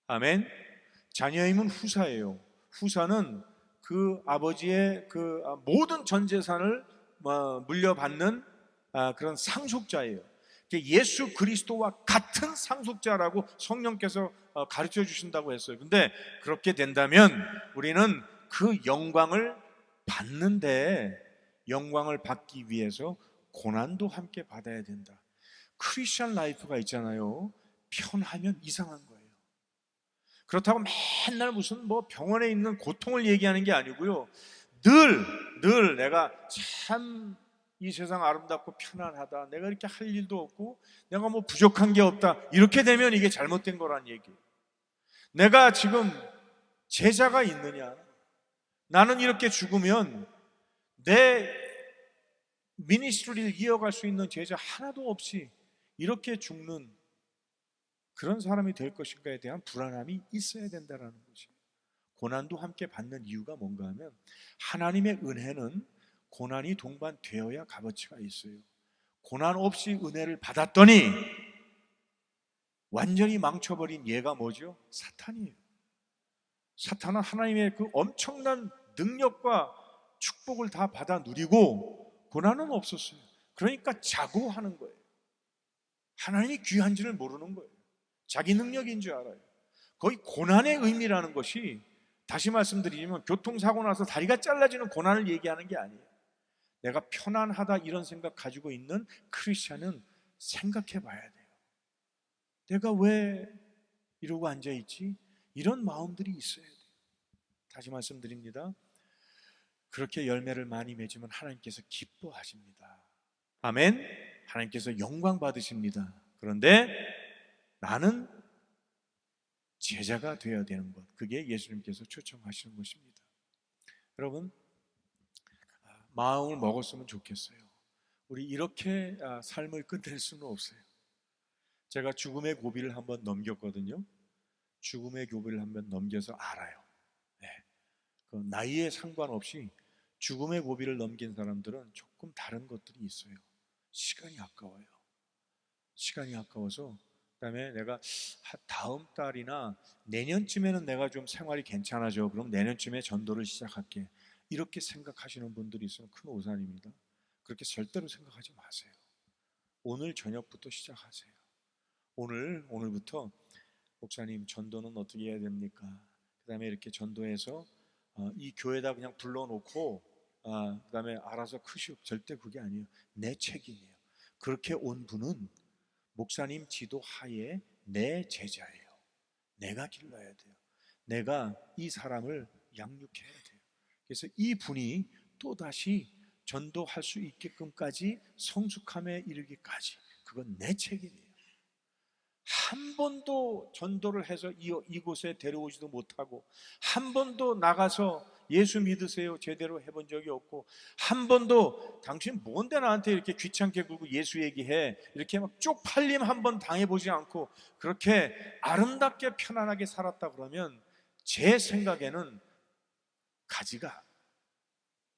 아멘. 자녀임은 후사예요. 후사는 그 아버지의 그 모든 전 재산을 물려받는 그런 상속자예요. 예수 그리스도와 같은 상속자라고 성령께서 가르쳐 주신다고 했어요. 근데 그렇게 된다면 우리는 그 영광을 받는데, 영광을 받기 위해서 고난도 함께 받아야 된다. 크리스천 라이프가 있잖아요. 편하면 이상한 거예요. 그렇다고 맨날 무슨 뭐 병원에 있는 고통을 얘기하는 게 아니고요. 늘 내가 참 이 세상 아름답고 편안하다, 내가 이렇게 할 일도 없고 내가 뭐 부족한 게 없다, 이렇게 되면 이게 잘못된 거란 얘기예요. 내가 지금 제자가 있느냐, 나는 이렇게 죽으면 내 미니스트리를 이어갈 수 있는 제자 하나도 없이 이렇게 죽는 그런 사람이 될 것인가에 대한 불안함이 있어야 된다는 것이에요. 고난도 함께 받는 이유가 뭔가 하면 하나님의 은혜는 고난이 동반되어야 값어치가 있어요. 고난 없이 은혜를 받았더니 완전히 망쳐버린 얘가 뭐죠? 사탄이에요. 사탄은 하나님의 그 엄청난 능력과 축복을 다 받아 누리고 고난은 없었어요. 그러니까 자고하는 거예요. 하나님이 귀한지를 모르는 거예요. 자기 능력인 줄 알아요. 거의 고난의 의미라는 것이, 다시 말씀드리면 교통사고 나서 다리가 잘라지는 고난을 얘기하는 게 아니에요. 내가 편안하다 이런 생각 가지고 있는 크리스찬은 생각해 봐야 돼요. 내가 왜 이러고 앉아있지? 이런 마음들이 있어야 돼요. 다시 말씀드립니다. 그렇게 열매를 많이 맺으면 하나님께서 기뻐하십니다. 아멘. 하나님께서 영광 받으십니다. 그런데 나는 제자가 되어야 되는 것, 그게 예수님께서 초청하시는 것입니다. 여러분, 마음을 먹었으면 좋겠어요. 우리 이렇게 삶을 끝낼 수는 없어요. 제가 죽음의 고비를 한번 넘겼거든요. 죽음의 고비를 한번 넘겨서 알아요. 네. 그 나이에 상관없이 죽음의 고비를 넘긴 사람들은 조금 다른 것들이 있어요. 시간이 아까워요. 시간이 아까워서, 그다음에 내가 다음 달이나 내년쯤에는 내가 좀 생활이 괜찮아져, 그럼 내년쯤에 전도를 시작할게, 이렇게 생각하시는 분들이 있으면 큰 오산입니다. 그렇게 절대로 생각하지 마세요. 오늘 저녁부터 시작하세요. 오늘부터 목사님, 전도는 어떻게 해야 됩니까? 그 다음에 이렇게 전도해서 이 교회에다 그냥 불러놓고 그 다음에 알아서 크시오, 절대 그게 아니에요. 내 책임이에요. 그렇게 온 분은 목사님 지도 하에 내 제자예요. 내가 길러야 돼요. 내가 이 사람을 양육해야 돼요. 그래서 이 분이 또다시 전도할 수 있게끔까지 성숙함에 이르기까지, 그건 내 책임이에요. 한 번도 전도를 해서 이곳에 데려오지도 못하고, 한 번도 나가서 예수 믿으세요 제대로 해본 적이 없고, 한 번도 당신 뭔데 나한테 이렇게 귀찮게 굴고 예수 얘기해, 이렇게 막 쪽팔림 한 번 당해보지 않고 그렇게 아름답게 편안하게 살았다 그러면 제 생각에는 가지가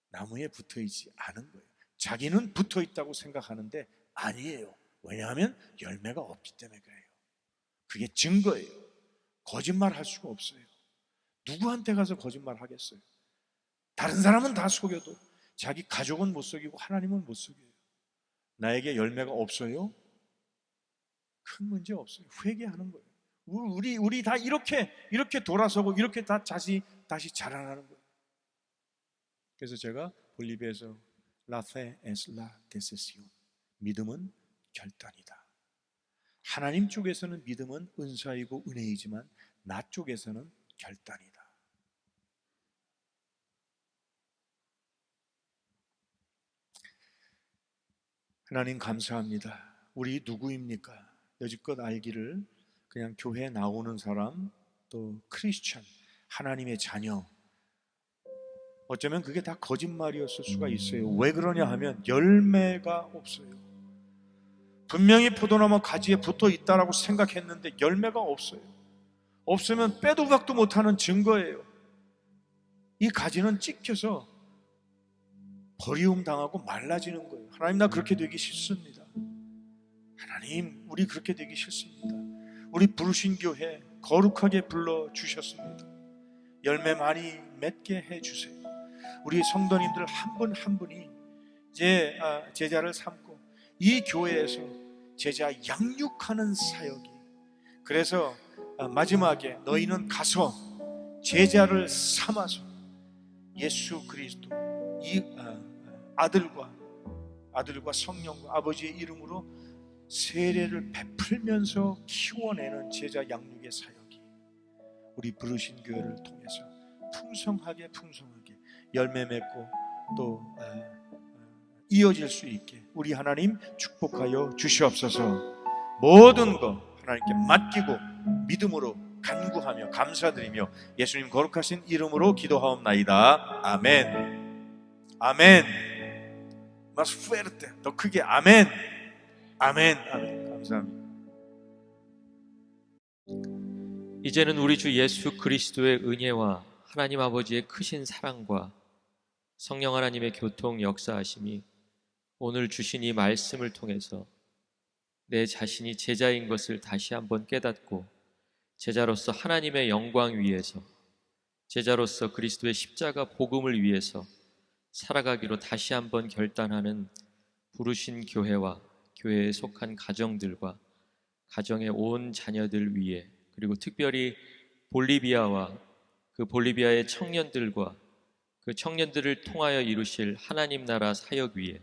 나무에 붙어있지 않은 거예요. 자기는 붙어있다고 생각하는데 아니에요. 왜냐하면 열매가 없기 때문에 그래요. 그게 증거예요. 거짓말 할 수가 없어요. 누구한테 가서 거짓말 하겠어요? 다른 사람은 다 속여도 자기 가족은 못 속이고 하나님은 못 속여요. 나에게 열매가 없어요? 큰 문제 없어요. 회개하는 거예요. 우리 다 이렇게 돌아서고 이렇게 다 다시 자라나는 거예요. 그래서 제가 볼리비아에서 La fe es la decisión. 믿음은 결단이다. 하나님 쪽에서는 믿음은 은사이고 은혜이지만 나 쪽에서는 결단이다. 하나님 감사합니다. 우리 누구입니까? 여지껏 알기를 그냥 교회에 나오는 사람, 또 크리스천, 하나님의 자녀. 어쩌면 그게 다 거짓말이었을 수가 있어요. 왜 그러냐 하면 열매가 없어요. 분명히 포도나무 가지에 붙어 있다라고 생각했는데 열매가 없어요. 없으면 빼도 박도 못하는 증거예요. 이 가지는 찍혀서 버리움 당하고 말라지는 거예요. 하나님, 나 그렇게 되기 싫습니다. 하나님, 우리 그렇게 되기 싫습니다. 우리 부르신 교회 거룩하게 불러주셨습니다. 열매 많이 맺게 해주세요. 우리 성도님들 한 분 한 분이 이제 제자를 삼고 이 교회에서 제자 양육하는 사역이, 그래서 마지막에 너희는 가서 제자를 삼아서 예수 그리스도 이 아들과 성령과 아버지의 이름으로 세례를 베풀면서 키워내는 제자 양육의 사역이 우리 부르신 교회를 통해서 풍성하게 열매 맺고 또 이어질 수 있게 우리 하나님 축복하여 주시옵소서. 모든 것 하나님께 맡기고 믿음으로 간구하며 감사드리며 예수님 거룩하신 이름으로 기도하옵나이다. 아멘. 아멘. Más fuerte. 더 크게 아멘. 아멘. 아멘. 감사합니다. 이제는 우리 주 예수 그리스도의 은혜와 하나님 아버지의 크신 사랑과 성령 하나님의 교통 역사하심이 오늘 주신 이 말씀을 통해서 내 자신이 제자인 것을 다시 한번 깨닫고 제자로서 하나님의 영광 위에서, 제자로서 그리스도의 십자가 복음을 위해서 살아가기로 다시 한번 결단하는 부르신 교회와 교회에 속한 가정들과 가정의 온 자녀들 위에, 그리고 특별히 볼리비아와 그 볼리비아의 청년들과 그 청년들을 통하여 이루실 하나님 나라 사역 위에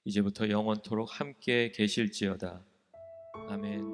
이제부터 영원토록 함께 계실지어다. 아멘.